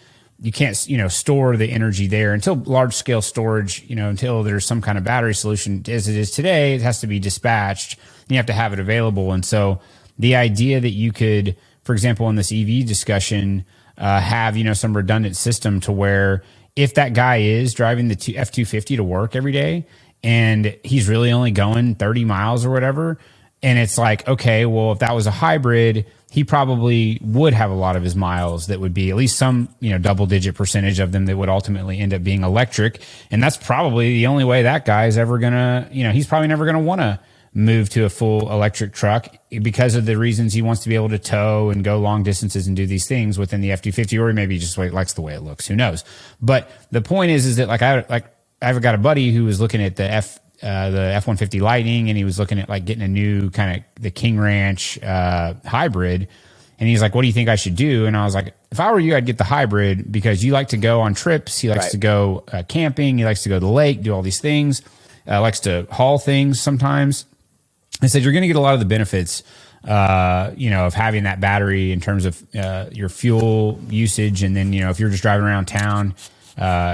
you can't, store the energy there until large scale storage, until there's some kind of battery solution. As it is today, it has to be dispatched and you have to have it available. And so the idea that you could, for example, in this EV discussion, have, some redundant system to where if that guy is driving the F-250 to work every day and he's really only going 30 miles or whatever, and it's like, okay, well, if that was a hybrid, he probably would have a lot of his miles that would be at least some, double digit percentage of them that would ultimately end up being electric. And that's probably the only way that guy is ever going to, he's probably never going to want to move to a full electric truck because of the reasons he wants to be able to tow and go long distances and do these things within the F-250, or maybe just likes the way it looks. Who knows? But the point is that I've got a buddy who was looking at the F-150 Lightning, and he was looking at getting a new kind of the King Ranch hybrid. And he's like, what do you think I should do? And I was like, if I were you, I'd get the hybrid, because you like to go on trips. He likes to go camping. He likes to go to the lake, do all these things, likes to haul things sometimes. I said, you're going to get a lot of the benefits, of having that battery in terms of your fuel usage. And then, if you're just driving around town,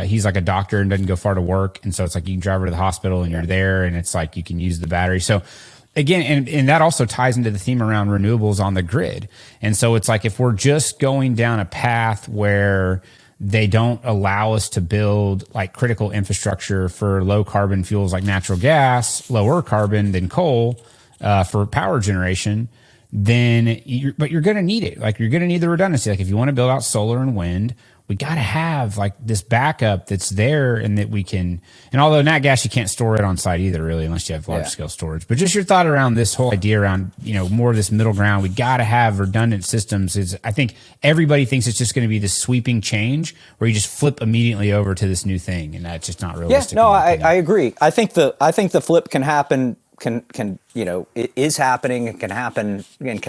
he's like a doctor and doesn't go far to work. And so it's like you can drive her to the hospital and you're there, and it's like you can use the battery. So again, and that also ties into the theme around renewables on the grid. And so it's like if we're just going down a path where they don't allow us to build critical infrastructure for low carbon fuels like natural gas, lower carbon than coal, for power generation, then you're going to need it. You're going to need the redundancy. If you want to build out solar and wind, we got to have this backup that's there, and that we can, and although nat gas, you can't store it on site either, really, unless you have large scale storage. But just your thought around this whole idea around, more of this middle ground. We got to have redundant systems. I think everybody thinks it's just going to be this sweeping change where you just flip immediately over to this new thing. And that's just not realistic. Yeah, no, I agree. I think the flip can happen. It is happening and can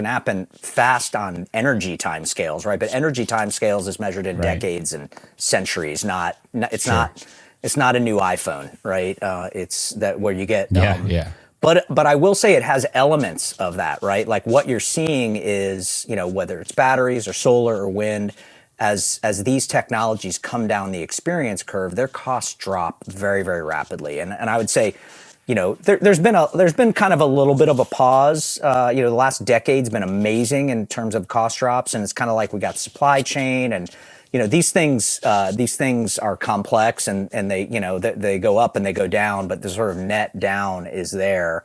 happen fast on energy time scales, right? But energy time scales is measured in decades and centuries. It's not a new iPhone, right? It's that where you get But I will say it has elements of that, right? What you're seeing is, whether it's batteries or solar or wind, as these technologies come down the experience curve, their costs drop very, very rapidly. And I would say, there's been kind of a little bit of a pause. The last decade's been amazing in terms of cost drops, and it's kind of like we got supply chain, and these things are complex, and they go up and they go down, but the sort of net down is there.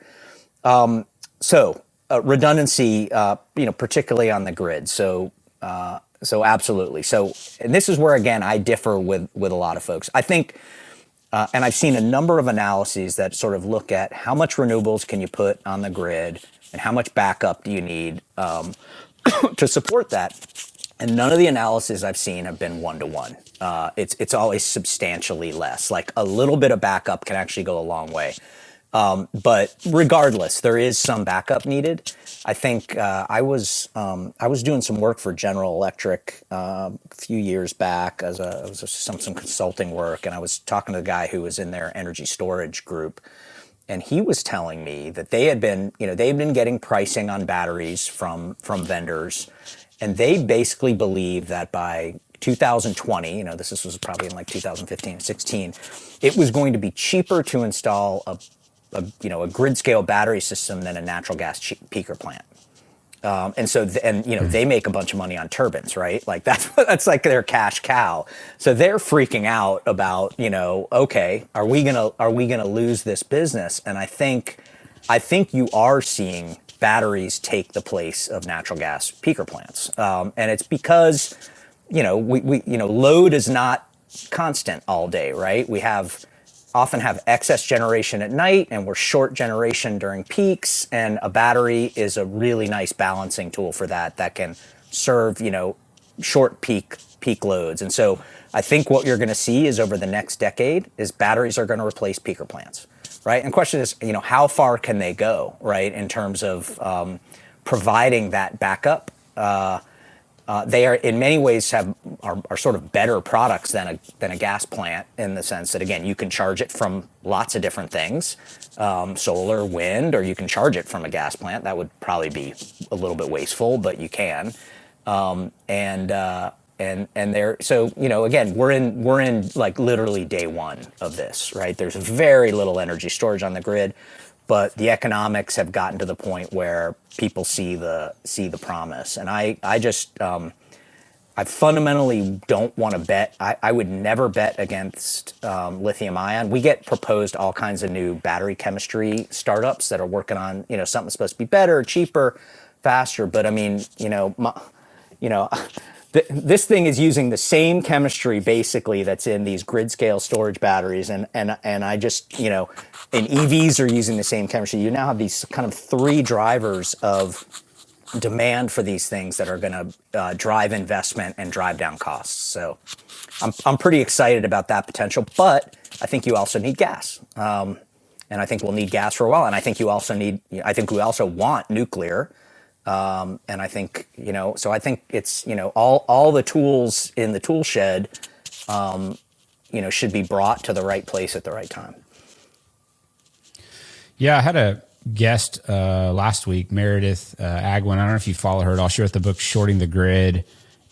So redundancy, particularly on the grid. So absolutely. So, and this is where again I differ with a lot of folks. I think. And I've seen a number of analyses that sort of look at how much renewables can you put on the grid and how much backup do you need to support that. And none of the analyses I've seen have been one-to-one. It's always substantially less. A little bit of backup can actually go a long way. But regardless, there is some backup needed. I think I was doing some work for General Electric a few years back as some consulting work, and I was talking to the guy who was in their energy storage group, and he was telling me that they had been getting pricing on batteries from vendors, and they basically believe that by 2020, this was probably in 2015, 16, it was going to be cheaper to install a grid scale battery system than a natural gas peaker plant. And so, they make a bunch of money on turbines, right? That's their cash cow. So they're freaking out about, okay, are we gonna lose this business? And I think you are seeing batteries take the place of natural gas peaker plants. And it's because, load is not constant all day, right? We often have excess generation at night, and we're short generation during peaks, and a battery is a really nice balancing tool for that can serve short peak loads. And so I think what you're going to see is over the next decade is batteries are going to replace peaker plants, right? And the question is, how far can they go, right, in terms of providing that backup they are in many ways are sort of better products than a gas plant, in the sense that, again, you can charge it from lots of different things, solar, wind, or you can charge it from a gas plant. That would probably be a little bit wasteful, but you can. And there, so, again, we're in like literally day one of this, right? There's very little energy storage on the grid, but the economics have gotten to the point where people see the promise. And I fundamentally don't want to bet. I would never bet against lithium ion. We get proposed all kinds of new battery chemistry startups that are working on, something supposed to be better, cheaper, faster. But I mean, this thing is using the same chemistry basically that's in these grid scale storage batteries, and I just, and EVs are using the same chemistry. You now have these kind of three drivers of demand for these things that are going to drive investment and drive down costs. So I'm pretty excited about that potential, but I think you also need gas. And I think we'll need gas for a while. And I think we also want nuclear. And I think, so I think it's, all the tools in the tool shed, should be brought to the right place at the right time. Yeah, I had a guest last week, Meredith Agwin. I don't know if you follow her at all. She wrote the book Shorting the Grid,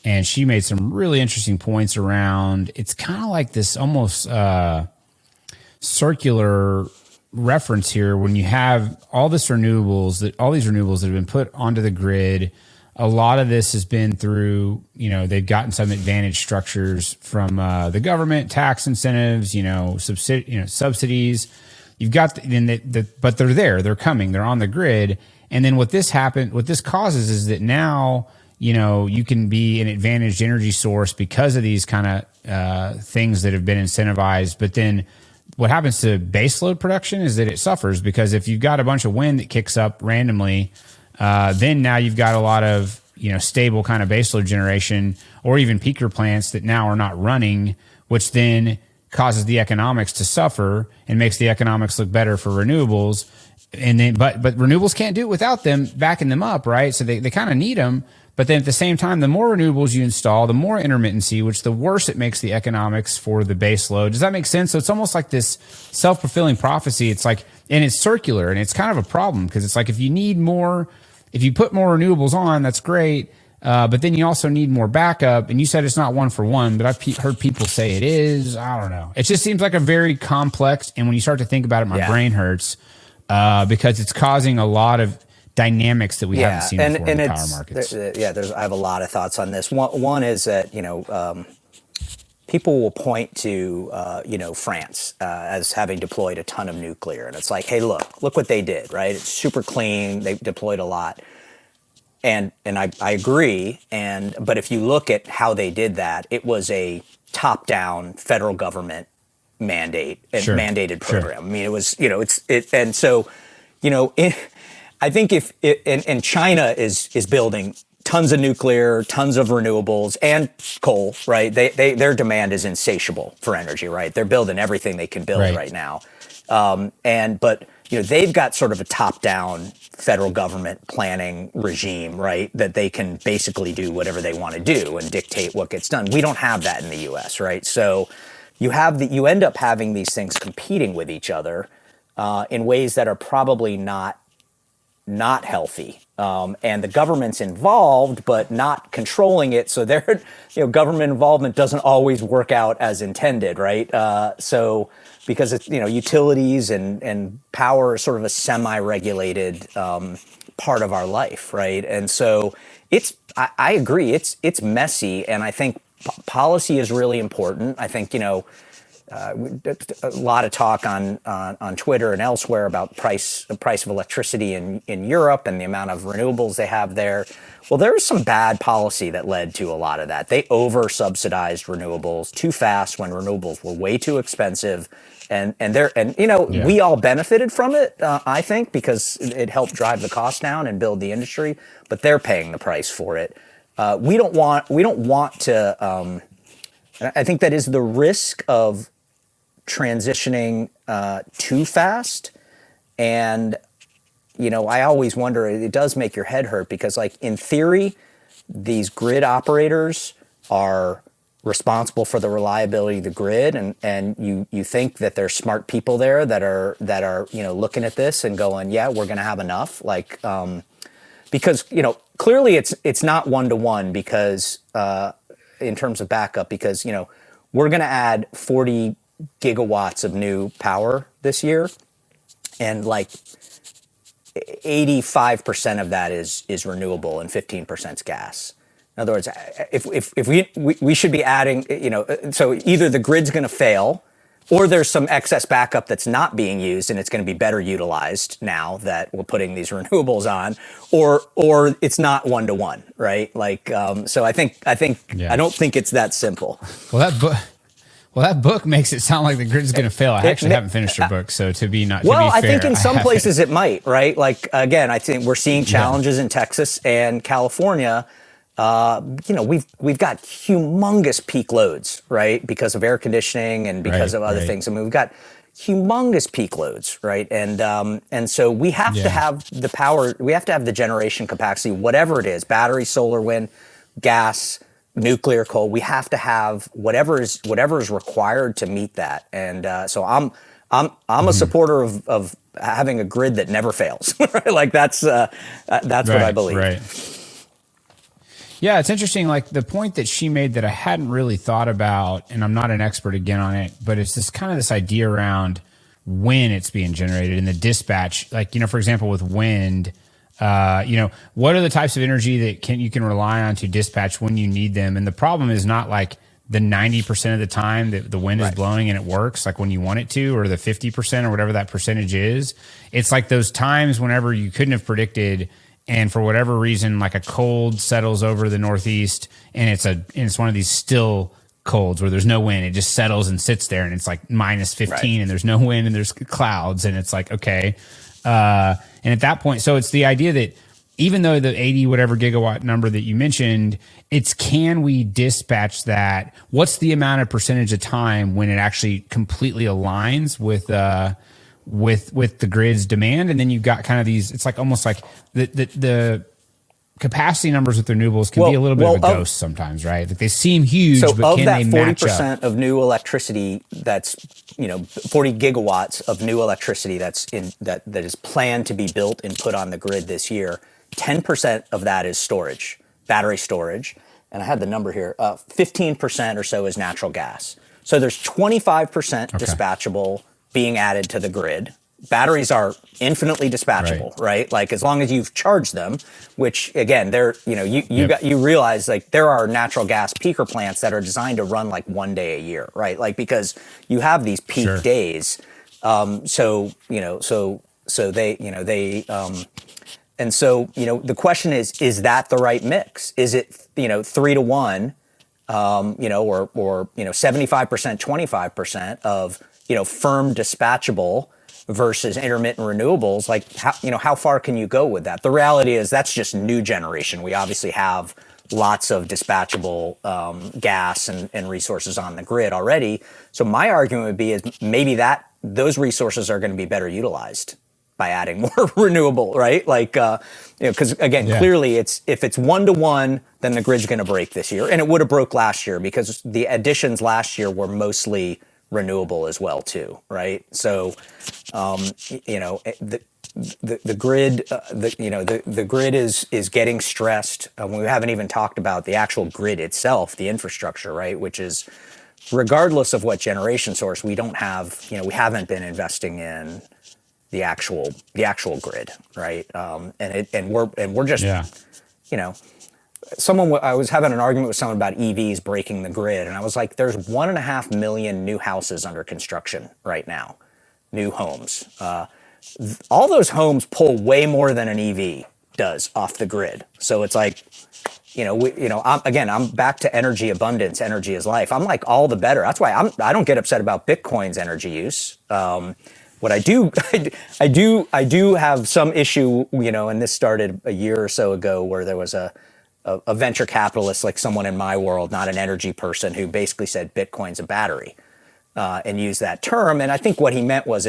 and she made some really interesting points around, it's kind of like this almost circular reference here when you have all these renewables that have been put onto the grid. A lot of this has been through, they've gotten some advantage structures from the government, tax incentives, subsidies. You've got, but they're coming, they're on the grid. And then what this causes is that now, you can be an advantaged energy source because of these kind of things that have been incentivized. But then what happens to baseload production is that it suffers, because if you've got a bunch of wind that kicks up randomly, then now you've got a lot of, stable kind of baseload generation, or even peaker plants that now are not running, which then causes the economics to suffer and makes the economics look better for renewables. And then, but renewables can't do it without them backing them up, right? So they kind of need them. But then at the same time, the more renewables you install, the more intermittency, which the worse it makes the economics for the base load. Does that make sense? So it's almost like this self-fulfilling prophecy. It's like, and it's circular, and it's kind of a problem, because it's like if you put more renewables on, that's great. But then you also need more backup. And you said it's not one for one, but I've heard people say it is. I don't know. It just seems like a very complex. And when you start to think about it, my brain hurts because it's causing a lot of dynamics that we haven't seen before in the power markets. I have a lot of thoughts on this. One is that, people will point to, France as having deployed a ton of nuclear. And it's like, hey, look what they did, right? It's super clean. They deployed a lot. And I agree. But if you look at how they did that, it was a top-down federal government mandate and mandated program. I mean, it was, and so, I think and China is building tons of nuclear, tons of renewables, and coal, right? Their demand is insatiable for energy, right? They're building everything they can build right now. But they've got sort of a top-down federal government planning regime, right? That they can basically do whatever they want to do and dictate what gets done. We don't have that in the U.S., right? So you end up having these things competing with each other in ways that are probably not healthy. And the government's involved, but not controlling it. So government involvement doesn't always work out as intended, right? So because it's, utilities and power is sort of a semi-regulated part of our life, right? And so I agree, it's messy, and I think policy is really important. I think, a lot of talk on Twitter and elsewhere about the price of electricity in Europe and the amount of renewables they have there. Well, there was some bad policy that led to a lot of that. They over-subsidized renewables too fast when renewables were way too expensive. We all benefited from it, I think, because it helped drive the cost down and build the industry, but they're paying the price for it. We don't want to, I think that is the risk of transitioning too fast. And, I always wonder, it does make your head hurt, because, like, in theory, these grid operators are responsible for the reliability of the grid, and you think that there's smart people there that are looking at this and going, yeah, we're going to have enough, because clearly it's not 1-to-1, because in terms of backup, because we're going to add 40 gigawatts of new power this year, and 85% of that is renewable and 15% is gas. In other words, if we should be adding, so either the grid's going to fail, or there's some excess backup that's not being used and it's going to be better utilized now that we're putting these renewables on, or it's not 1-to-1, right? So I don't think it's that simple. Well, that book makes it sound like the grid's going to fail. I actually haven't finished your book, so to be fair, I think in some places it might, right? Again, I think we're seeing challenges in Texas and California. We've got humongous peak loads, right? Because of air conditioning and because of other things. I mean, we've got humongous peak loads, right? And so we have to have the power, we have to have the generation capacity, whatever it is, battery, solar, wind, gas, nuclear, coal. We have to have whatever is required to meet that. And so I'm a supporter of having a grid that never fails. Right? That's what I believe. Right. Yeah, it's interesting. The point that she made that I hadn't really thought about, and I'm not an expert again on it, but it's this idea around when it's being generated in the dispatch. For example, with wind, what are the types of energy that you can rely on to dispatch when you need them? And the problem is not the 90% of the time that the wind is blowing and it works when you want it to, or the 50% or whatever that percentage is. It's those times whenever you couldn't have predicted, and for whatever reason, a cold settles over the Northeast, and it's one of these still colds where there's no wind. It just settles and sits there, and it's minus 15, and there's no wind, and there's clouds, and it's okay. And at that point, so it's the idea that even though the 80 whatever gigawatt number that you mentioned, it's can we dispatch that? What's the amount of percentage of time when it actually completely aligns with the grid's demand? And then you've got kind of these, it's almost like the capacity numbers with renewables can be a little bit of a ghost sometimes, right? They seem huge, but can they match up? So of that 40% of new electricity, that's 40 gigawatts of new electricity that is planned to be built and put on the grid this year, 10% of that is storage, battery storage. And I had the number here, 15% or so is natural gas. So there's 25% dispatchable being added to the grid. Batteries are infinitely dispatchable, right? As long as you've charged them, which again, they're, you realize there are natural gas peaker plants that are designed to run 1 day a year, right? Because you have these peak days. So the question is that the right mix? Is it, 3-to-1, or 75%, 25% of, firm dispatchable versus intermittent renewables? How far can you go with that? The reality is that's just new generation. We obviously have lots of dispatchable gas and resources on the grid already. So my argument would be is maybe those resources are going to be better utilized by adding more renewable, right? Because again, clearly if it's 1-to-1, then the grid's going to break this year, and it would have broke last year because the additions last year were mostly renewable as well too, right? So, the grid, the grid is getting stressed. We haven't even talked about the actual grid itself, the infrastructure, right? Which is, regardless of what generation source, we don't have, we haven't been investing in the actual grid, right? And we're just, I was having an argument with someone about EVs breaking the grid, and I was like, there's 1.5 million new houses under construction right now, new homes. All those homes pull way more than an EV does off the grid. So it's I'm back to energy abundance. Energy is life. I'm all the better. That's why I don't get upset about Bitcoin's energy use. What I do have some issue, and this started a year or so ago, where there was a venture capitalist, someone in my world, not an energy person, who basically said Bitcoin's a battery. and use that term. And I think what he meant was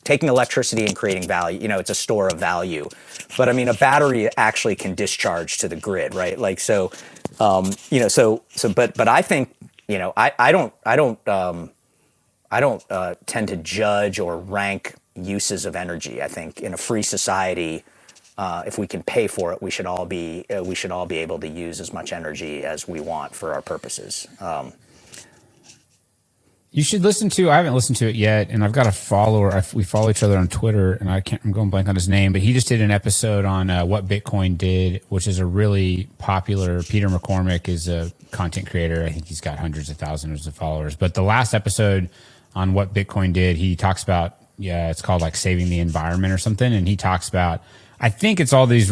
taking electricity and creating value. It's a store of value. But I mean, a battery actually can discharge to the grid, right? Like so, But I think I don't tend to judge or rank uses of energy. I think in a free society, if we can pay for it, we should all be able to use as much energy as we want for our purposes. You should listen to. I haven't listened to it yet, and I've got a follower. We follow each other on Twitter, and I'm going blank on his name, but he just did an episode on what Bitcoin did, which is a really popular. Peter McCormick is a content creator. I think he's got hundreds of thousands of followers. But the last episode on what Bitcoin did, he talks about it's called like saving the environment or something, and he talks about. I think it's all these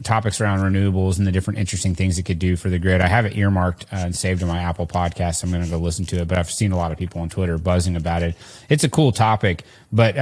topics around renewables and the different interesting things it could do for the grid. I have it earmarked and saved in my Apple podcast. I'm going to go listen to it, but I've seen a lot of people on Twitter buzzing about it. It's a cool topic, but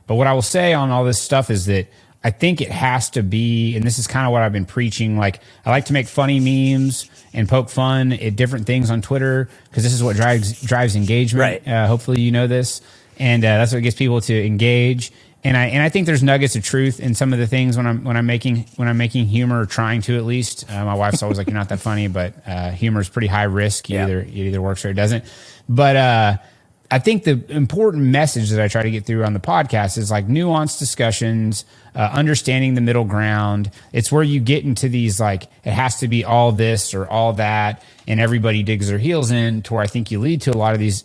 what I will say on all this stuff is that I think it has to be, and this is kind of what I've been preaching. Like I like to make funny memes and poke fun at different things on Twitter because this is what drives engagement. Right. Hopefully you know this, and that's what gets people to engage. And I think there's nuggets of truth in some of the things when I'm making humor, or trying to at least. My wife's always like, "You're not that funny," but humor is pretty high risk. It either works or it doesn't. But I think the important message that I try to get through on the podcast is like nuanced discussions, understanding the middle ground. It's where you get into these like it has to be all this or all that, and everybody digs their heels in. To where I think you lead to a lot of these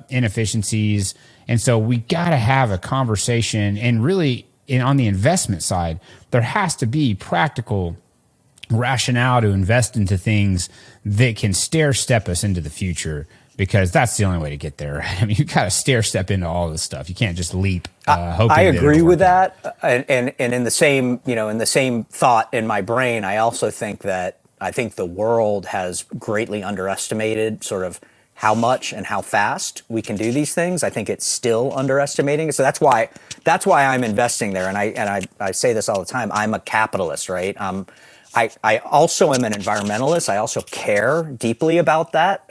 inefficiencies. And so we got to have a conversation, and really on the investment side, there has to be practical rationale to invest into things that can stair step us into the future, because that's the only way to get there. Right? I mean, you got to stair step into all this stuff. You can't just leap. I agree with that. And in the same thought in my brain, I also think that the world has greatly underestimated sort of how much and how fast we can do these things. I think it's still underestimating. So that's why I'm investing there. And I say this all the time. I'm a capitalist, right? I also am an environmentalist. I also care deeply about that.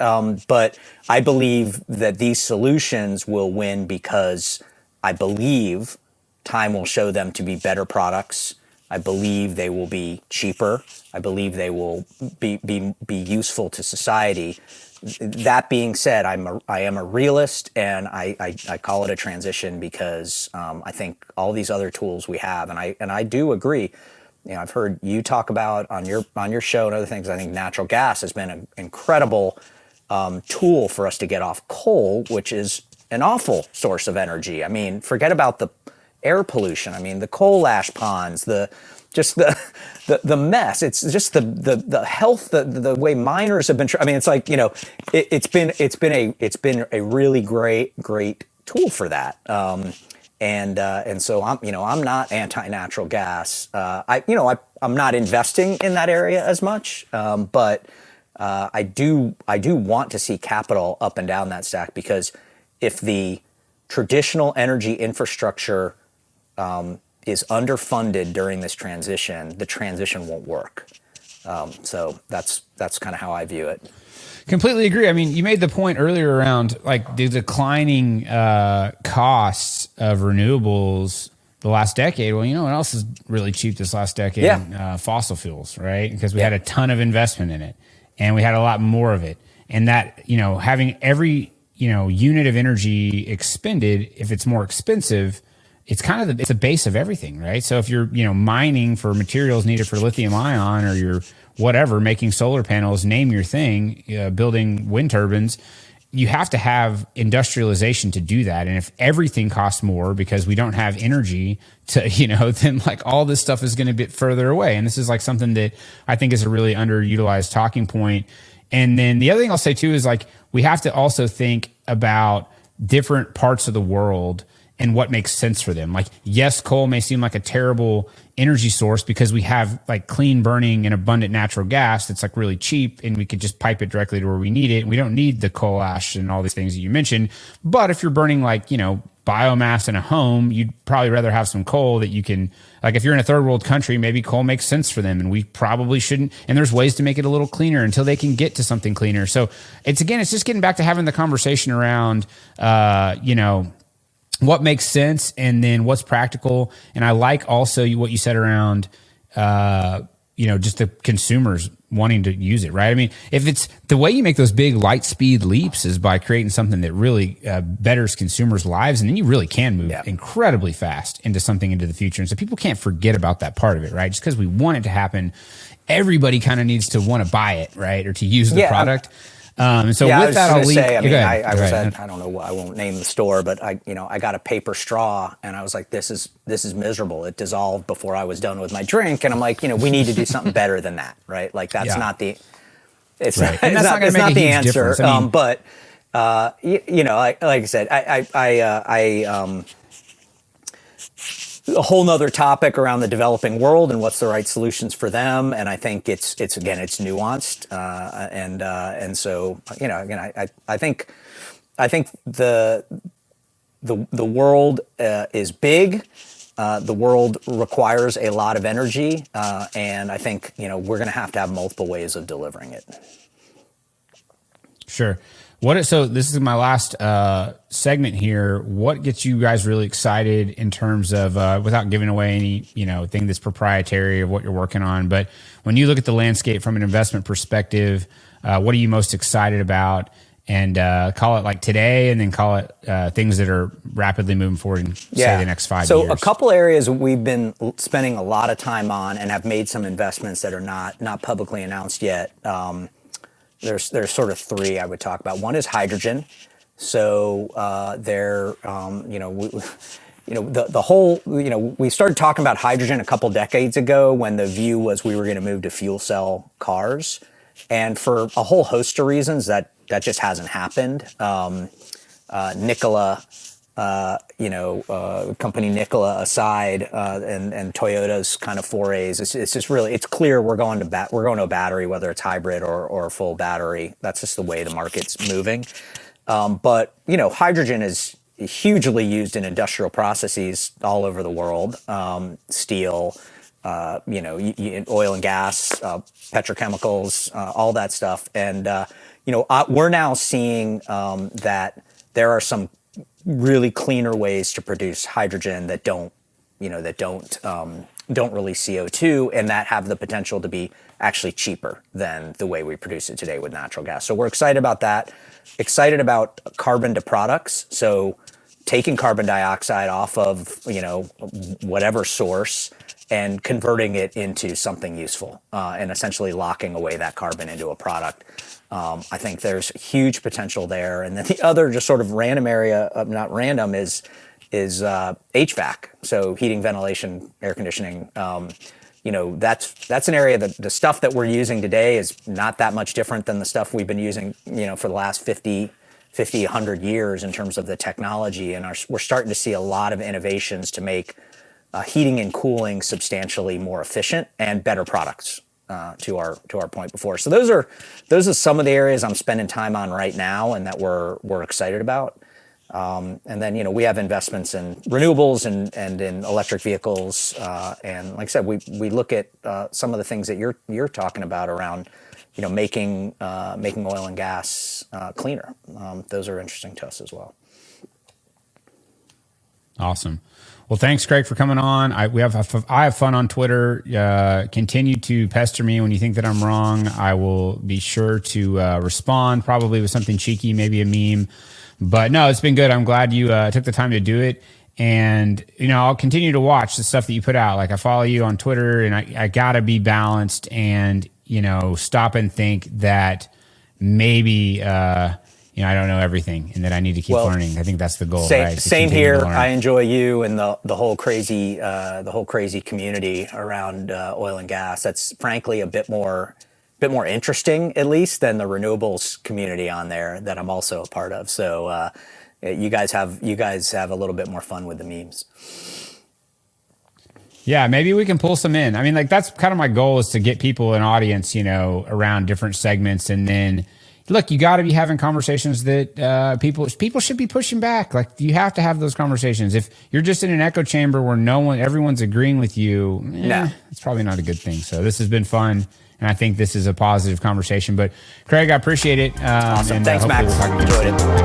But I believe that these solutions will win because I believe time will show them to be better products. I believe they will be cheaper. I believe they will be useful to society. That being said, I am a realist, and I call it a transition because I think all these other tools we have, and I do agree. I've heard you talk about on your show and other things. I think natural gas has been an incredible tool for us to get off coal, which is an awful source of energy. I mean, forget about the air pollution. I mean, the coal ash ponds, the mess. It's just the health, the way miners have been. I mean, it's like it's been a really great tool for that. And so I'm not anti-natural gas. I'm not investing in that area as much, but I do want to see capital up and down that stack, because if the traditional energy infrastructure is underfunded during this transition, the transition won't work. So that's kind of how I view it. Completely agree. I mean, you made the point earlier around like the declining costs of renewables the last decade. Well, you know what else is really cheap this last decade? Yeah. Fossil fuels, right? Because we had a ton of investment in it, and we had a lot more of it. And that, having every, unit of energy expended, if it's more expensive, it's kind of it's the base of everything, right? So if you're, mining for materials needed for lithium ion, or you're whatever, making solar panels, name your thing, building wind turbines, you have to have industrialization to do that. And if everything costs more because we don't have energy to, then like all this stuff is going to be further away. And this is like something that I think is a really underutilized talking point. And then the other thing I'll say too is like, we have to also think about different parts of the world and what makes sense for them. Like, yes, coal may seem like a terrible energy source because we have like clean burning and abundant natural gas that's like really cheap, and we could just pipe it directly to where we need it. We don't need the coal ash and all these things that you mentioned. But if you're burning like, biomass in a home, you'd probably rather have some coal that you can, like if you're in a third world country, maybe coal makes sense for them, and we probably shouldn't. And there's ways to make it a little cleaner until they can get to something cleaner. So it's just getting back to having the conversation around, what makes sense and then what's practical. And I like also what you said around, just the consumers wanting to use it, right? I mean, if it's the way you make those big light speed leaps is by creating something that really betters consumers' lives, and then you really can move incredibly fast into something into the future. And so people can't forget about that part of it, right? Just because we want it to happen, everybody kind of needs to want to buy it, right? Or to use the product. And so with that, I'll leave. I was at, I don't know, I won't name the store, but I got a paper straw, and I was like, this is miserable. It dissolved before I was done with my drink. And I'm like, we need to do something better than that, right? Like that's not the, it's not the answer. But like I said, a whole nother topic around the developing world and what's the right solutions for them. And I think it's nuanced. And so, I think the world is big. The world requires a lot of energy. And I think, we're going to have multiple ways of delivering it. Sure. So this is my last segment here. What gets you guys really excited in terms of, without giving away any, thing that's proprietary of what you're working on, but when you look at the landscape from an investment perspective, what are you most excited about? And call it like today, and then call it things that are rapidly moving forward in, say, the next 5 years. So a couple areas we've been spending a lot of time on and have made some investments that are not publicly announced yet. There's sort of three I would talk about. One is hydrogen. So the whole, we started talking about hydrogen a couple decades ago when the view was we were going to move to fuel cell cars. And for a whole host of reasons that just hasn't happened. Nikola, company Nikola aside, and Toyota's kind of forays. It's just really, it's clear we're going to a battery, whether it's hybrid or a full battery. That's just the way the market's moving. But hydrogen is hugely used in industrial processes all over the world. Steel, oil and gas, petrochemicals, all that stuff. And we're now seeing that there are some really cleaner ways to produce hydrogen that don't release CO2, and that have the potential to be actually cheaper than the way we produce it today with natural gas. So we're excited about that. Excited about carbon to products. So taking carbon dioxide off of, whatever source and converting it into something useful, and essentially locking away that carbon into a product. I think there's huge potential there. And then the other just sort of random area, not random, is HVAC. So heating, ventilation, air conditioning. That's an area that the stuff that we're using today is not that much different than the stuff we've been using, for the last 50, 100 years in terms of the technology. And we're starting to see a lot of innovations to make heating and cooling substantially more efficient and better products. To our point before. So those are some of the areas I'm spending time on right now and that we're excited about. And then, we have investments in renewables and in electric vehicles. And like I said, we look at some of the things that you're talking about around, making oil and gas cleaner. Those are interesting to us as well. Awesome. Well, thanks, Craig, for coming on. I have fun on Twitter. Continue to pester me when you think that I'm wrong. I will be sure to respond, probably with something cheeky, maybe a meme. But no, it's been good. I'm glad you took the time to do it. And, I'll continue to watch the stuff that you put out. Like, I follow you on Twitter, and I got to be balanced and, stop and think that maybe I don't know everything, and that I need to keep learning. I think that's the goal. Same here. I enjoy you and the whole crazy community around oil and gas. That's frankly a bit more interesting, at least, than the renewables community on there that I'm also a part of. So you guys have a little bit more fun with the memes. Yeah, maybe we can pull some in. I mean, like that's kind of my goal is to get people an audience, you know, around different segments. And then look, you got to be having conversations that people should be pushing back. Like you have to have those conversations. If you're just in an echo chamber where everyone's agreeing with you, it's probably not a good thing. So this has been fun. And I think this is a positive conversation. But Craig, I appreciate it. Awesome. Thanks, Max. Enjoyed it.